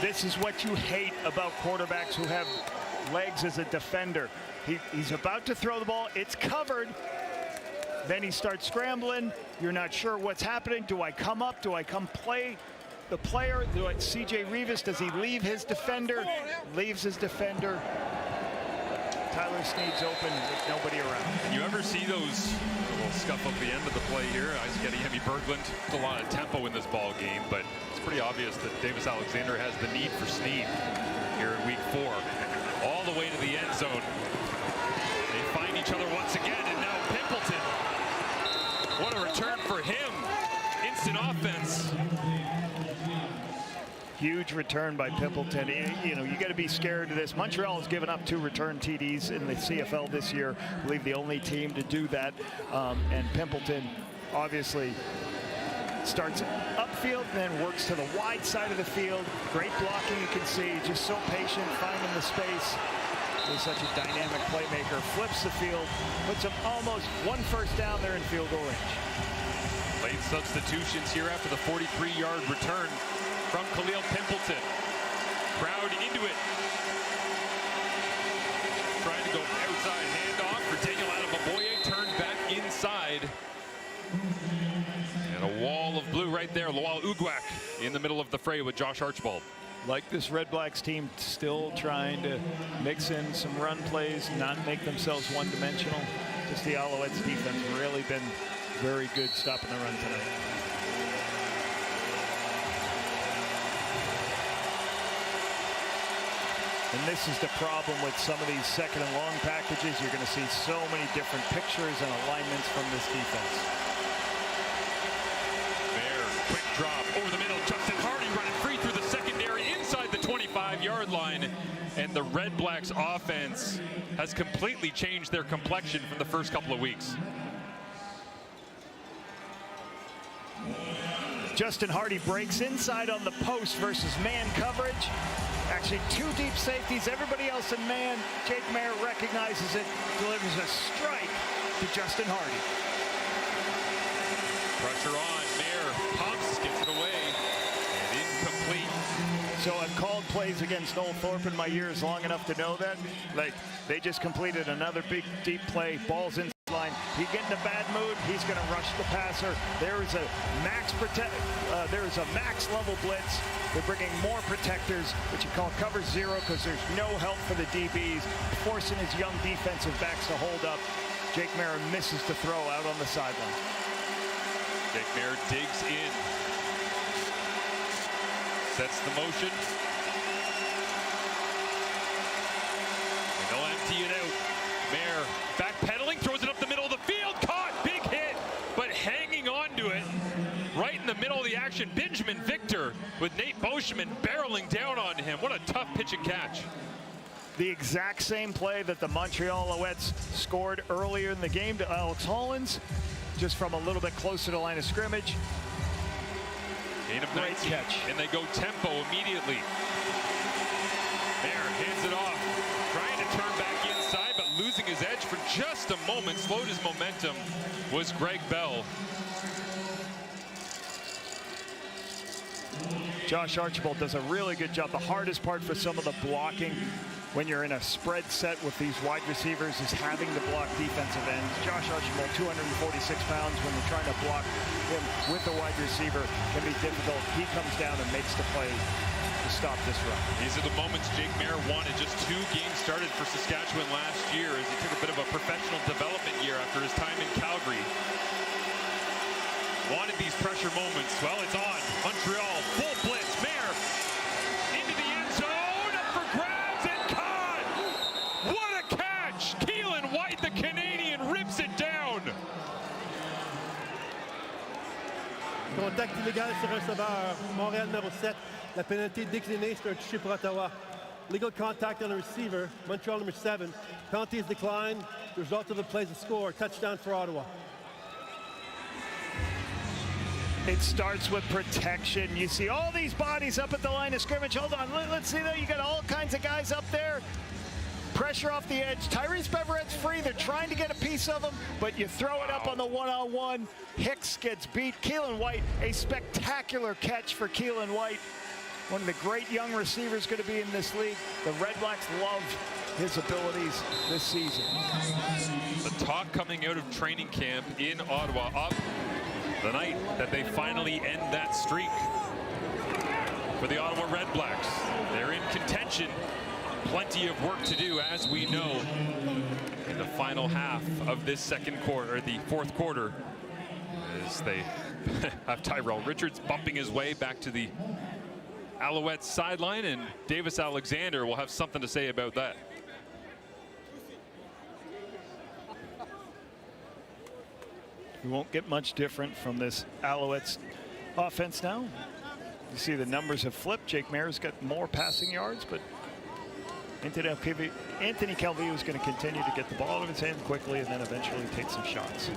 This is what you hate about quarterbacks who have legs as a defender. He's about to throw the ball. It's covered. Then he starts scrambling. You're not sure what's happening. Do I come up? Do I come play the player? CJ Revis, does he leave his defender? Leaves his defender. Tyler Snead's open with nobody around. You ever see those little scuff up the end of the play here? I was getting Hemi Berglund. A lot of tempo in this ball game, but it's pretty obvious that Davis Alexander has the need for Snead here in week 4. All the way to the end zone. They find each other once again, and now Pimpleton. What a return for him. Instant offense. Huge return by Pimpleton. You know, you got to be scared of this. Montreal has given up 2 return TDs in the CFL this year. I believe the only team to do that. And Pimpleton obviously starts upfield, then works to the wide side of the field. Great blocking, you can see. Just so patient, finding the space. He's such a dynamic playmaker. Flips the field, puts him almost 1 first down there in field goal range. Late substitutions here after the 43-yard return from Khalil Pimpleton. Crowd into it. Trying to go outside handoff for Daniel Adamaboye. Turned back inside. And a wall of blue right there. Lowell Ugwak in the middle of the fray with Josh Archibald. Like this Red Blacks team, still trying to mix in some run plays, not make themselves one-dimensional. Just the Alouettes defense really been very good stopping the run tonight. And this is the problem with some of these second and long packages. You're going to see so many different pictures and alignments from this defense. There, quick drop over the middle. Justin Hardy running free through the secondary inside the 25-yard line. And the Red Blacks offense has completely changed their complexion from the first couple of weeks. Justin Hardy breaks inside on the post versus man coverage. Actually, 2 deep safeties, everybody else in man. Jake Mayer recognizes it, delivers a strike to Justin Hardy. Pressure on, Mayer pumps, gets it away, and incomplete. So I've called plays against Noel Thorpe in my years long enough to know that. Like, they just completed another big, deep play, balls in line. He get in a bad mood, he's going to rush the passer. There is a max level blitz. They're bringing more protectors, which you call cover 0, because there's no help for the DBs, forcing his young defensive backs to hold up. Jake Mayer misses the throw out on the sideline. Jake Mayer digs in, sets the motion, and they'll empty it out. Mayer backpedaling, throws it up the middle of the field, caught, big hit, but hanging on to it right in the middle of the action. Benjamin Victor with Nate Boschman barreling down on him. What a tough pitch and catch. The exact same play that the Montreal Alouettes scored earlier in the game to Alex Hollins, just from a little bit closer to the line of scrimmage. Gain of 19, catch. And they go tempo immediately. Mayer hands it off, trying to turn back inside, but losing his edge for just a moment. Slowed his momentum was Greg Bell. Josh Archibald does a really good job. The hardest part for some of the blocking when you're in a spread set with these wide receivers is having to block defensive ends. Josh Archibald, 246 pounds, when you're trying to block him with the wide receiver can be difficult. He comes down and makes the play to stop this run. These are the moments Jake Mayer wanted. Just 2 games started for Saskatchewan last year as he took a bit of a professional development year after his time in Calgary. Wanted these pressure moments. Well, it's on. Montreal, full blitz. Mayer into the end zone, up for grabs and caught. What a catch! Keelan White, the Canadian, rips it down. Contact illégal sur un receveur. Montréal numéro 7. La pénalité déclinée, c'est un touché pour Ottawa. Legal contact on the receiver. Montreal number 7. Penalty is declined. The result of the play is a score. Touchdown for Ottawa. It starts with protection. You see all these bodies up at the line of scrimmage. Hold on, let's see there. You got all kinds of guys up there. Pressure off the edge. Tyrese Beverette's free. They're trying to get a piece of him, but you throw it up on the one-on-one. Hicks gets beat. Keelan White, a spectacular catch for Keelan White. one of the great young receivers going to be in this league. The Red Blacks love his abilities this season. The talk coming out of training camp in Ottawa up the night that they finally end that streak for the Ottawa REDBLACKS. They're in contention. Plenty of work to do, as we know, in the final half of this second quarter, or the fourth quarter, as they have Tyrell Richards bumping his way back to the Alouettes sideline, and Davis Alexander will have something to say about that. We won't get much different from this Alouettes offense now. You see the numbers have flipped. Jake Maier's got more passing yards, but Anthony Calvillo is going to continue to get the ball out of his hand quickly and then eventually take some shots.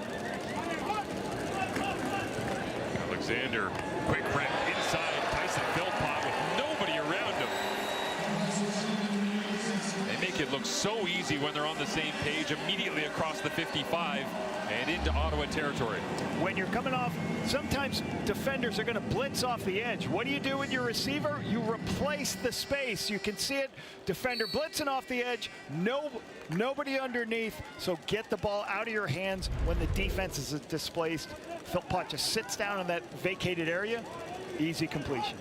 Alexander, quick rep inside Tyson Philpott with nobody around him. They make it look so easy when they're on the same page, immediately across the 55 and into Ottawa territory. When you're coming off, sometimes defenders are going to blitz off the edge. What do you do with your receiver? You replace the space. You can see it. Defender blitzing off the edge. Nobody underneath. So get the ball out of your hands when the defense is displaced. Philpott just sits down in that vacated area. Easy completion.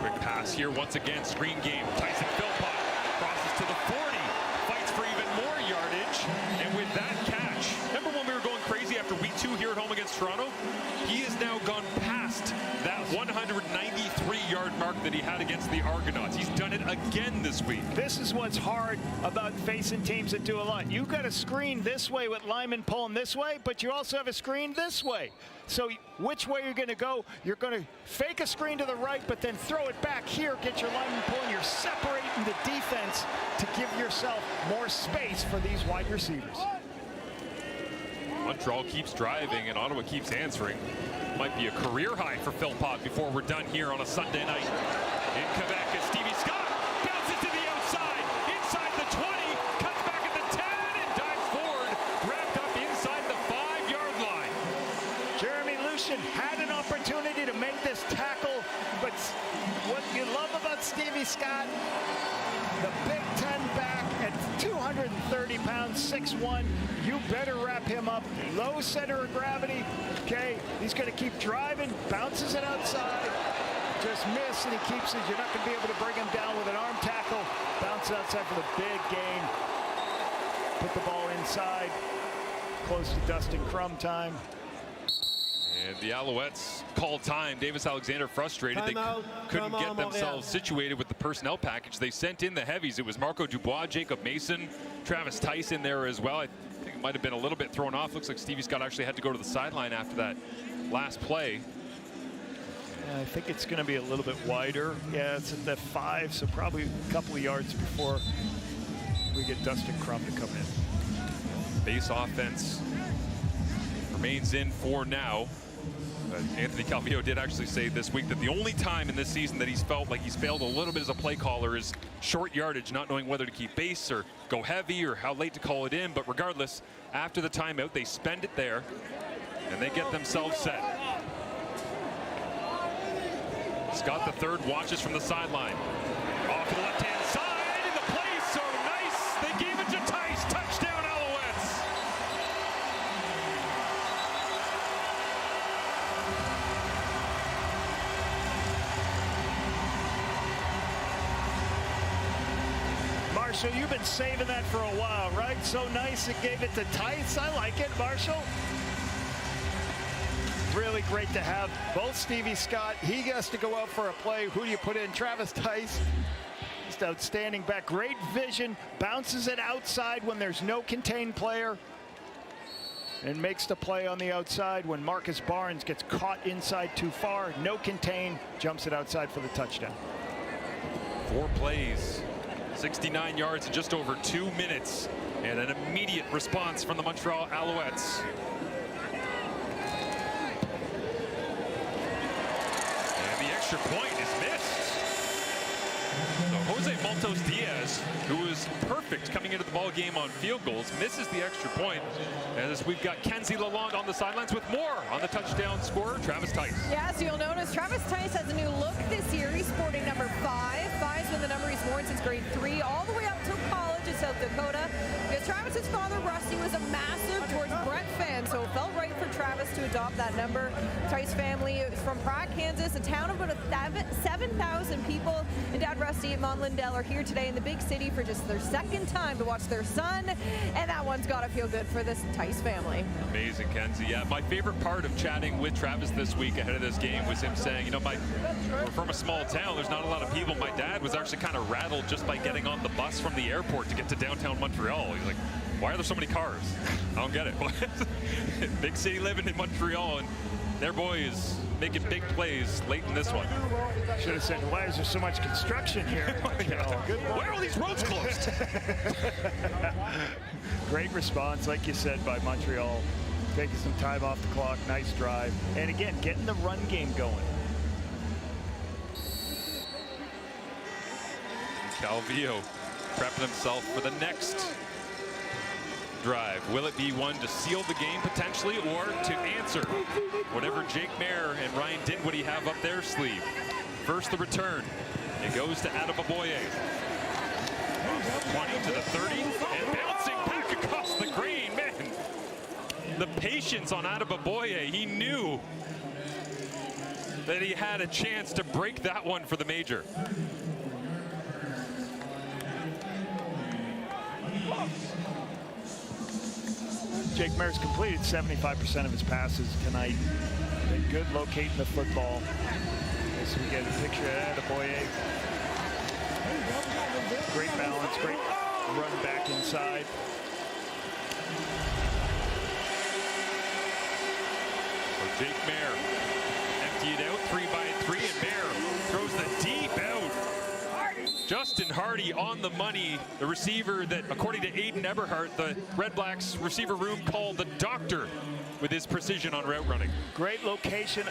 Quick pass here once again. Screen game. Tyson Philpott crosses to the 40. Fights for even more yardage. And with that catch, remember when we were going crazy after week 2 here at home against Toronto? He has now gone past that 193-yard mark that he had against the Argonauts. He's done it again this week. This is what's hard about facing teams that do a lot. You've got a screen this way with linemen pulling this way, but you also have a screen this way. So which way you're going to go? You're going to fake a screen to the right, but then throw it back here, get your lineman pulling. You're separating the defense to give yourself more space for these wide receivers. Montreal keeps driving and Ottawa keeps answering. Might be a career high for Philpott before we're done here on a Sunday night in Quebec. As Stevie Scott bounces to the outside, inside the 20, cuts back at the 10 and dives forward, wrapped up inside the 5-yard line. Jeremy Lucien had an opportunity to make this tackle, but what you love about Stevie Scott, the Big Ten back at 230 pounds, 6'1", you better wrap him up. Low center of gravity. Okay, he's going to keep driving, bounces it outside, just miss, and he keeps it. You're not going to be able to bring him down with an arm tackle. Bounce outside for the big gain. Put the ball inside, close to Dustin Crum time. And the Alouettes called time. Davis Alexander frustrated. They couldn't get themselves situated with the personnel package. They sent in the heavies. It was Marco Dubois, Jacob Mason, Travis Tice in there as well. I think it might have been a little bit thrown off. Looks like Stevie Scott actually had to go to the sideline after that last play. I think it's going to be a little bit wider. Yeah, it's at the 5, so probably a couple of yards before we get Dustin Crum to come in. Base offense remains in for now. Anthony Calvillo did actually say this week that the only time in this season that he's felt like he's failed a little bit as a play caller is short yardage, not knowing whether to keep base or go heavy or how late to call it in. But regardless, after the timeout, they spend it there and they get themselves set. Scott the third watches from the sideline. Off to the left-hand side, and the play is so nice. They gave it to Tice. Touchdown, Alouettes. Marshall, you've been saving that for a while, right? So nice it gave it to Tice. I like it, Marshall. Really great to have both Stevie Scott. He has to go out for a play. Who do you put in? Travis Tice. Just outstanding back. Great vision. Bounces it outside when there's no contained player. And makes the play on the outside when Marcus Barnes gets caught inside too far. No contain. Jumps it outside for the touchdown. 4 plays. 69 yards in just over 2 minutes. And an immediate response from the Montreal Alouettes. Extra point is missed. So Jose Maltos Diaz, who was perfect coming into the ball game on field goals, misses the extra point. As we've got Kenzie Lalonde on the sidelines with more on the touchdown scorer, Travis Tice. Yeah, so you'll notice Travis Tice has a new look Travis Moore since grade 3, all the way up till college in South Dakota. Because Travis's father, Rusty, was a massive George Brett fan, so it felt right for Travis to adopt that number. Tice family is from Pratt, Kansas, a town of about 7,000 people. And Dad Rusty and Mom Lindell are here today in the big city for just their second time to watch their son, and that one's got to feel good for this Tice family. Amazing, Kenzie. Yeah, my favorite part of chatting with Travis this week ahead of this game was him saying, you know, we're from a small town, there's not a lot of people. My dad was actually kind of rattled just by getting on the bus from the airport to get to downtown Montreal. He's like, why are there so many cars? I don't get it. Big city living in Montreal, and their boy is making big plays late in this one. Should have said, why is there so much construction here? Why are all these roads closed? Great response, like you said, by Montreal. Taking some time off the clock, nice drive. And again, getting the run game going. Calvillo prepping himself for the next drive. Will it be one to seal the game potentially, or to answer whatever Jake Mayer and Ryan Dinwiddie have up their sleeve? First, the return. It goes to Adebaboye. 20 to the 30, and bouncing back across the green. Man, the patience on Adebaboye. He knew that he had a chance to break that one for the major. Jake Mayer's completed 75% of his passes tonight. Been good locating the football. As we get a picture of Adebaboye. Great balance, great run back inside. So Jake Mayer empty it out 3-by-3, and Mayer throws the deep out. Justin Hardy on the money, the receiver that, according to Aiden Eberhardt, the Red Blacks receiver room called the doctor with his precision on route running. Great location.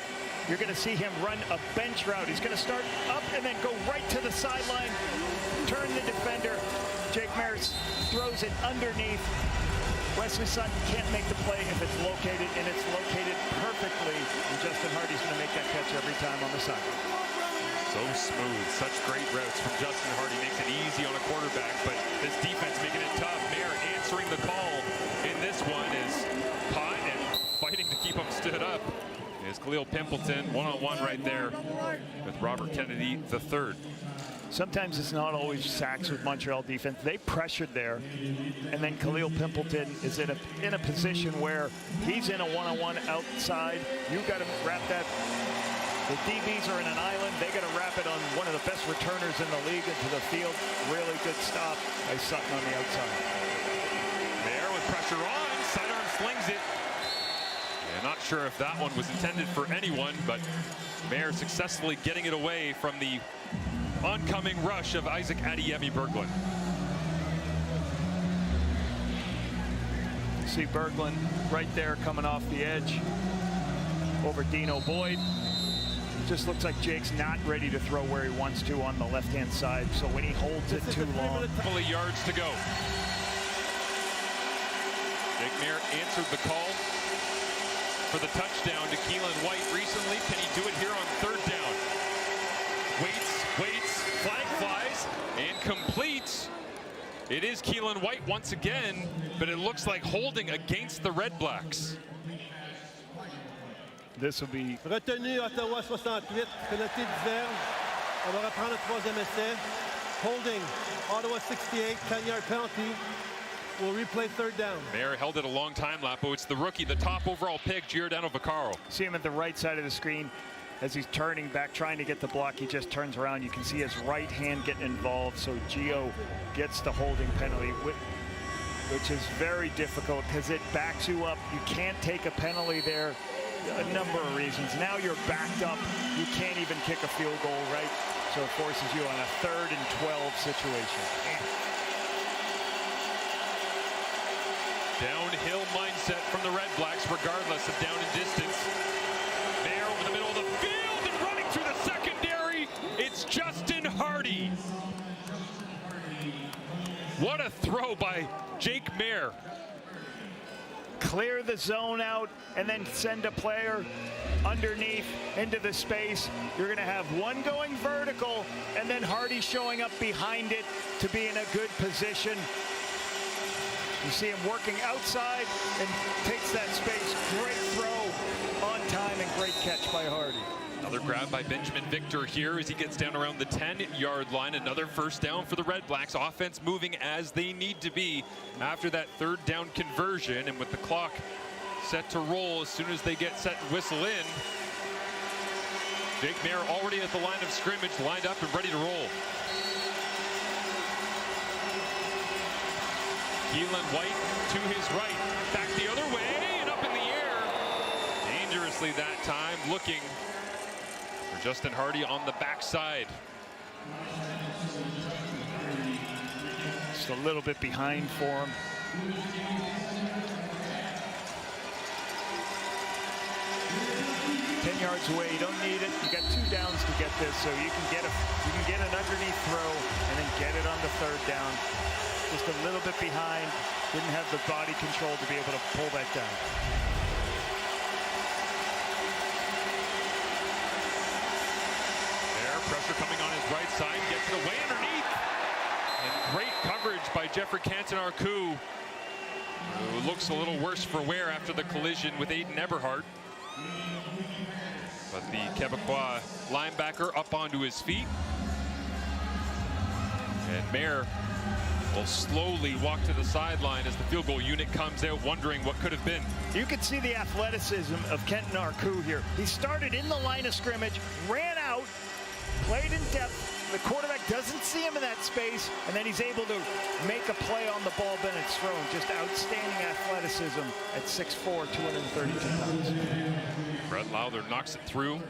You're going to see him run a bench route. He's going to start up and then go right to the sideline, turn the defender. Jake Mayer throws it underneath. Wesley Sutton can't make the play if it's located, and it's located perfectly. And Justin Hardy's going to make that catch every time on the sideline. So smooth, such great routes from Justin Hardy. Makes it easy on a quarterback, but this defense making it tough. Mayer answering the call in this one is caught and fighting to keep him stood up. Is Khalil Pimpleton one-on-one right there with Robert Kennedy III. Sometimes it's not always sacks with Montreal defense. They pressured there, and then Khalil Pimpleton is in a position where he's in a one-on-one outside. You've got to wrap that. The DBs are in an island. They got to wrap it on one of the best returners in the league into the field. Really good stop by Sutton on the outside. Mayer with pressure on. Sidearm slings it. Yeah, not sure if that one was intended for anyone, but Mayer successfully getting it away from the oncoming rush of Isaac Adeyemi-Berglund. See Berglund right there coming off the edge over Dino Boyd. Just looks like Jake's not ready to throw where he wants to on the left-hand side. So when he holds it too long. A couple of yards to go. Jake Mayer answered the call for the touchdown to Keelan White recently. Can he do it here on third down? Waits, flag flies, and completes. It is Keelan White once again, but it looks like holding against the Red Blacks. This will be retenu. Ottawa 68, pénalité d'hiver. On va reprendre le troisième essai. Holding. Ottawa 68, 10-yard penalty. We'll replay third down. Mayer held it a long time, Lapo. It's the rookie, the top overall pick, Giordano Vaccaro. See him at the right side of the screen as he's turning back, trying to get the block. He just turns around. You can see his right hand getting involved. So Gio gets the holding penalty, which is very difficult because it backs you up. You can't take a penalty there. A number of reasons. Now you're backed up. You can't even kick a field goal, right? So it forces you on a 3rd and 12 situation. Downhill mindset from the Red Blacks, regardless of down and distance. Mayer over the middle of the field and running through the secondary. It's Justin Hardy. What a throw by Jake Mayer. clear the zone out and then send a player underneath into the space. You're going to have one going vertical and then Hardy showing up behind it to be in a good position. You see him working outside and takes that space. Great throw on time and great catch by Hardy. Another grab by Benjamin Victor here as he gets down around the 10-yard line. Another first down for the Red Blacks. Offense moving as they need to be after that third down conversion. And with the clock set to roll as soon as they get set and whistle in, Jake Maier already at the line of scrimmage, lined up and ready to roll. Keelan White to his right, back the other way and up in the air. Dangerously that time, looking for Justin Hardy on the backside. Just a little bit behind for him. Yards away, you don't need it. You got 2 downs to get this, so you can get an underneath throw and then get it on the third down. Just a little bit behind, didn't have the body control to be able to pull that down. There, pressure coming on his right side, gets it away underneath. And great coverage by Jeffrey Canton-Arcou, who looks a little worse for wear after the collision with Aiden Eberhardt. But the Quebecois linebacker up onto his feet. And Maier will slowly walk to the sideline as the field goal unit comes out, wondering what could have been. You can see the athleticism of Canton-Arcou here. He started in the line of scrimmage, ran out, played in depth. The quarterback doesn't see him in that space, and then he's able to make a play on the ball Bennett's thrown. Just outstanding athleticism at 6'4", 232 pounds. Brett Lowther knocks it through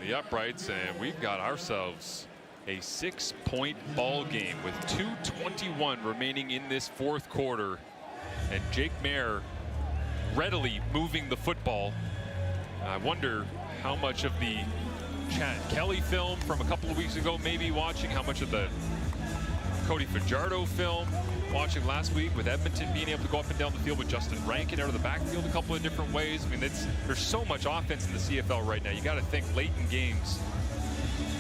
the uprights, and we've got ourselves a 6-point ball game with 2:21 remaining in this fourth quarter. And Jake Maier readily moving the football. I wonder how much of the Chad Kelly film from a couple of weeks ago, maybe watching, how much of the Cody Fajardo film watching last week, with Edmonton being able to go up and down the field with Justin Rankin out of the backfield a couple of different ways. I mean, there's so much offense in the CFL right now. You got to think late in games.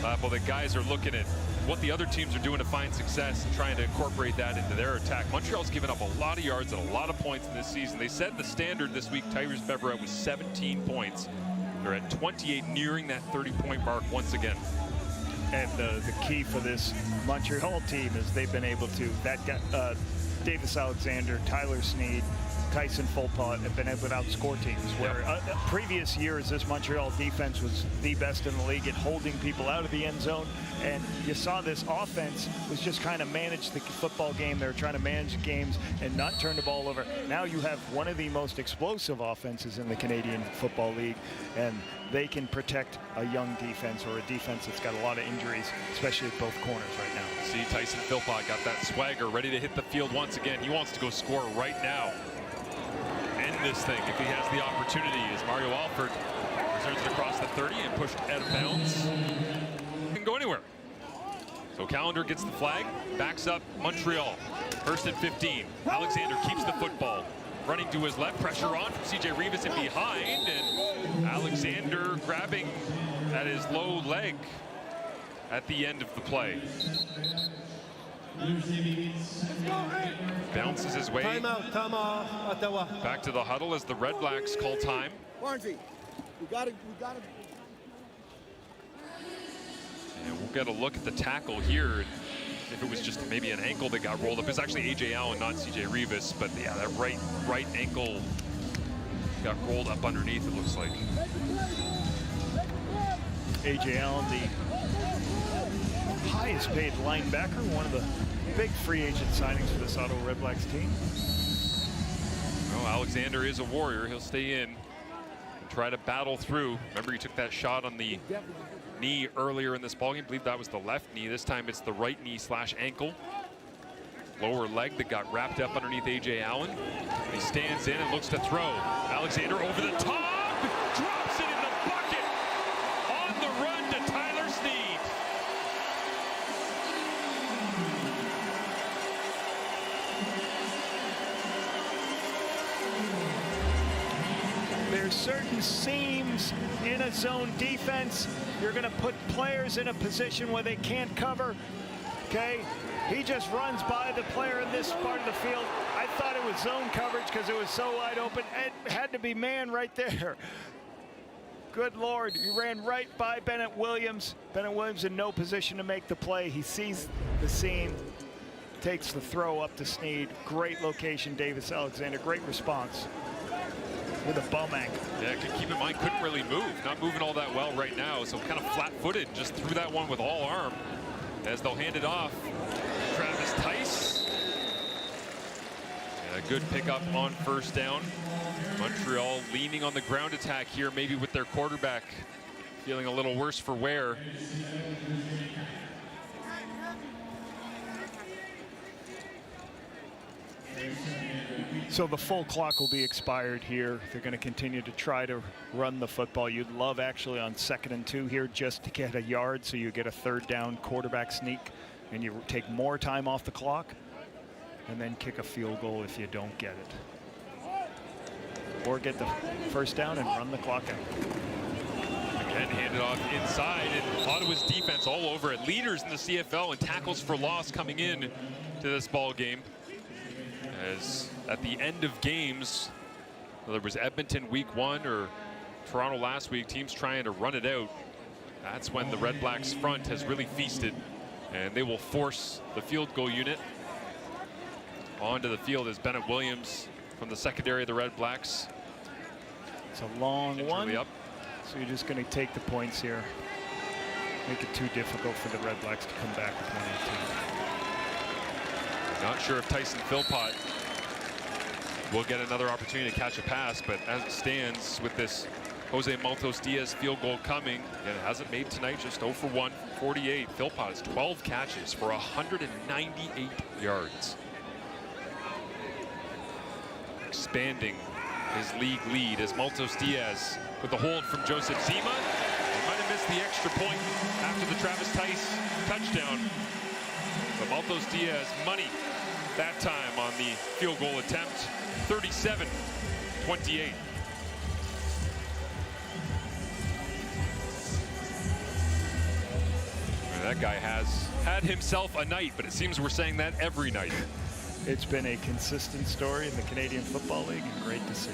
Well, the guys are looking at what the other teams are doing to find success and trying to incorporate that into their attack. Montreal's given up a lot of yards and a lot of points in this season. They set the standard this week. Tyrese Beverett was 17 points. They're at 28, nearing that 30-point mark once again. And the key for this Montreal team is they've been able to, Davis Alexander, Tyler Sneed, Tyson Fulpott have been able to outscore teams, where previous years this Montreal defense was the best in the league at holding people out of the end zone. And you saw this offense was just kind of manage the football game. They were trying to manage games and not turn the ball over. Now you have one of the most explosive offenses in the Canadian Football League, and they can protect a young defense or a defense that's got a lot of injuries, especially at both corners right now. See, Tyson Philpott got that swagger, ready to hit the field once again. He wants to go score right now. End this thing if he has the opportunity, as Mario Alford returns it across the 30 and pushed out of bounds. He can go anywhere. So Callender gets the flag, backs up Montreal. First and 15. Alexander keeps the football. Running to his left, pressure on from CJ Rivas and behind, and Alexander grabbing at his low leg at the end of the play. Bounces his way Ottawa. back to the huddle as the Red Blacks call time. Barnesy, we got to. And we'll get a look at the tackle here. If it was just maybe an ankle that got rolled up, it's actually A.J. Allen, not C.J. Rivas. But yeah, that right ankle got rolled up underneath, it looks like. A.J. Allen, the highest paid linebacker, one of the big free agent signings for this Ottawa REDBLACKS team. Oh, Alexander is a warrior. He'll stay in and try to battle through. Remember, he took that shot on the knee earlier in this ballgame. I believe that was the left knee. This time it's the right knee / ankle. Lower leg that got wrapped up underneath A.J. Allen. And he stands in and looks to throw. Alexander over the top, drops it in the bucket. On the run to Tyler Sneed. seams in a zone defense. You're going to put players in a position where they can't cover. Okay, he just runs by the player in this part of the field. I thought it was zone coverage because it was so wide open. It had to be man right there. Good Lord, he ran right by Bennett Williams. Bennett Williams in no position to make the play. He sees the seam, takes the throw up to Snead. Great location, Davis Alexander. Great response with a bum ankle. Yeah, keep in mind, couldn't really move. Not moving all that well right now, so kind of flat-footed. Just threw that one with all arm as they'll hand it off. Travis Tice. And a good pickup on first down. Montreal leaning on the ground attack here, maybe with their quarterback feeling a little worse for wear. So the full clock will be expired here. They're going to continue to try to run the football. You'd love actually on 2nd and 2 here just to get a yard so you get a 3rd down quarterback sneak and you take more time off the clock and then kick a field goal if you don't get it. Or get the 1st down and run the clock out. Again, handed off inside, and Ottawa's defense all over it. Leaders in the CFL and tackles for loss coming in to this ball game. As at the end of games, whether it was Edmonton week 1 or Toronto last week, teams trying to run it out. That's when the Red Blacks front has really feasted, and they will force the field goal unit onto the field as Bennett Williams from the secondary of the Red Blacks. It's a long one, up. so you're just going to take the points here. Make it too difficult for the Red Blacks to come back with 1-2. Not sure if Tyson Philpott will get another opportunity to catch a pass, but as it stands with this Jose Maltos Diaz field goal coming, and it hasn't made tonight, just 0 for 1, 48. Philpott has 12 catches for 198 yards. Expanding his league lead as Maltos Diaz with the hold from Joseph Zima. He might have missed the extra point after the Travis Tice touchdown. But Maltos Diaz money that time on the field goal attempt. 37-28. That guy has had himself a night, but it seems we're saying that every night. It's been a consistent story in the Canadian Football League, and great to see.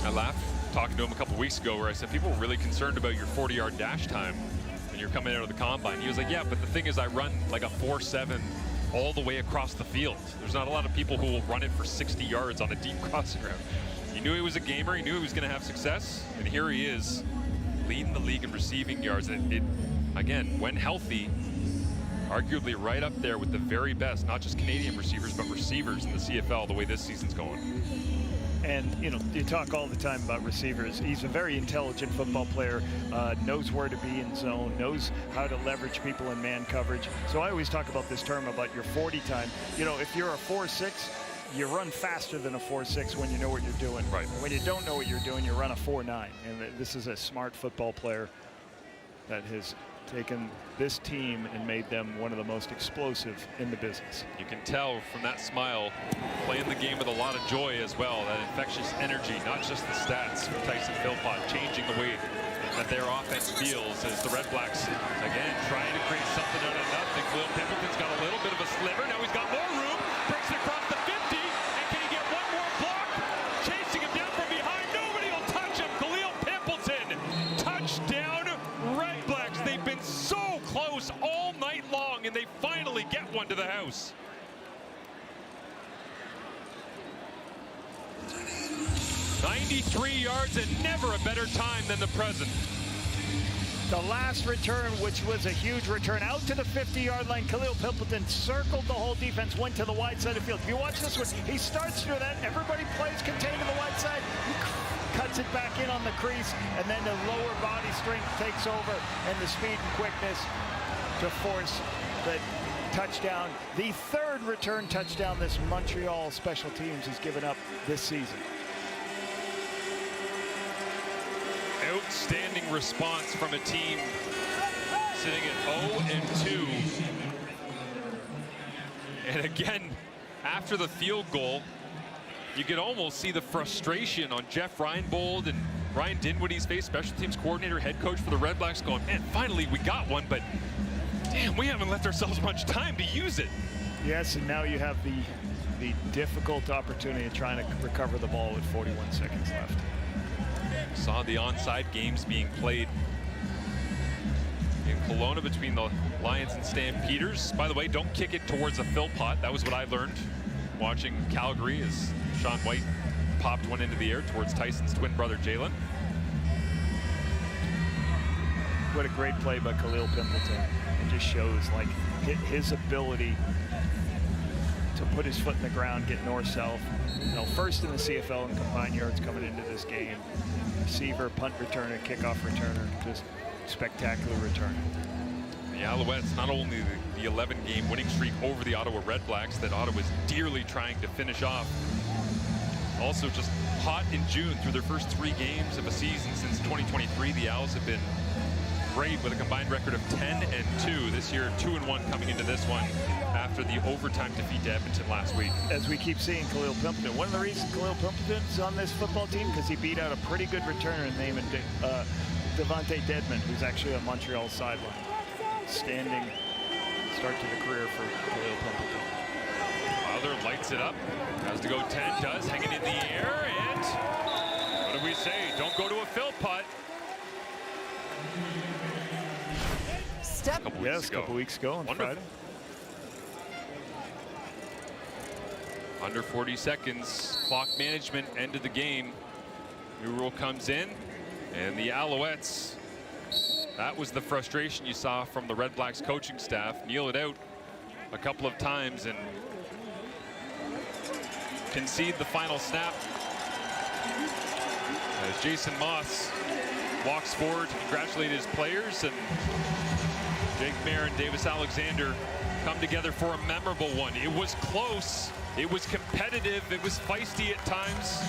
I laughed talking to him a couple weeks ago where I said, people were really concerned about your 40-yard dash time when you're coming out of the combine. He was like, yeah, but the thing is I run like a 4.7 all the way across the field. There's not a lot of people who will run it for 60 yards on a deep crossing route. He knew he was a gamer. He knew he was going to have success. And here he is leading the league in receiving yards. And it again, when healthy, arguably right up there with the very best, not just Canadian receivers, but receivers in the CFL, the way this season's going. And, you know, you talk all the time about receivers. He's a very intelligent football player, knows where to be in zone, knows how to leverage people in man coverage. So I always talk about this term about your 40 time. You know, if you're a 4.6, you run faster than a 4.6 when you know what you're doing. Right. When you don't know what you're doing, you run a 4.9. And this is a smart football player that has taken this team and made them one of the most explosive in the business. You can tell from that smile, playing the game with a lot of joy as well, that infectious energy, not just the stats from Tyson Philpott, changing the way that their offense feels as the Red Blacks, again, trying to create something out of nothing. Will Pimpleton's got a little bit of a sliver. Now he's got more room, breaks it across the 50, and can he get one more block? Chasing him down from behind, nobody will touch him. Khalil Pimpleton, touchdown Red Blacks. They've been so close all night long, and they finally get one to the house. .93 yards and never a better time than the present. The last return, which was a huge return, out to the 50-yard line. Khalil Pimpleton circled the whole defense, went to the wide side of the field. If you watch this one, he starts through that. Everybody plays contained to the wide side. He cuts it back in on the crease, and then the lower body strength takes over, and the speed and quickness to force the touchdown. The third return touchdown this Montreal special teams has given up this season. Outstanding response from a team sitting at 0-2. And again, after the field goal, you could almost see the frustration on Jeff Reinbold and Ryan Dinwiddie's face, special teams coordinator, head coach for the Red Blacks, going, man, finally we got one, but damn, we haven't left ourselves much time to use it. Yes, and now you have the difficult opportunity of trying to recover the ball with 41 seconds left. Saw the onside games being played in Kelowna between the Lions and Stampeders. By the way, don't kick it towards a Philpott. That was what I learned watching Calgary as Sean White popped one into the air towards Tyson's twin brother, Jalen. What a great play by Khalil Pimpleton. It just shows like his ability to put his foot in the ground, get north-south. You know, first in the CFL in combined yards coming into this game. Receiver, punt returner, kickoff returner, just spectacular return. The Alouettes, not only the 11-game winning streak over the Ottawa REDBLACKS that Ottawa's dearly trying to finish off, also just hot in June through their first 3 games of a season since 2023. The Owls have been great with a combined record of 10-2 this year, 2-1 coming into this one after the overtime defeat to Edmonton last week. As we keep seeing Khalil Pimpleton, one of the reasons Khalil Pimpleton's on this football team because he beat out a pretty good returner named Devontae Dedmon, who's actually on Montreal's sideline. Standing start to the career for Khalil Pimpleton. Wilder lights it up, has to go 10, does, hanging in the air, and what do we say? Don't go to a Philpott. Step. Yes, a couple weeks ago on Friday. Under 40 seconds, clock management, end of the game. New rule comes in, and the Alouettes, that was the frustration you saw from the REDBLACKS coaching staff. Kneel it out a couple of times and concede the final snap. As Jason Moss walks forward to congratulate his players, and Jake Mayer and Davis Alexander come together for a memorable one. It was close, it was competitive, it was feisty at times.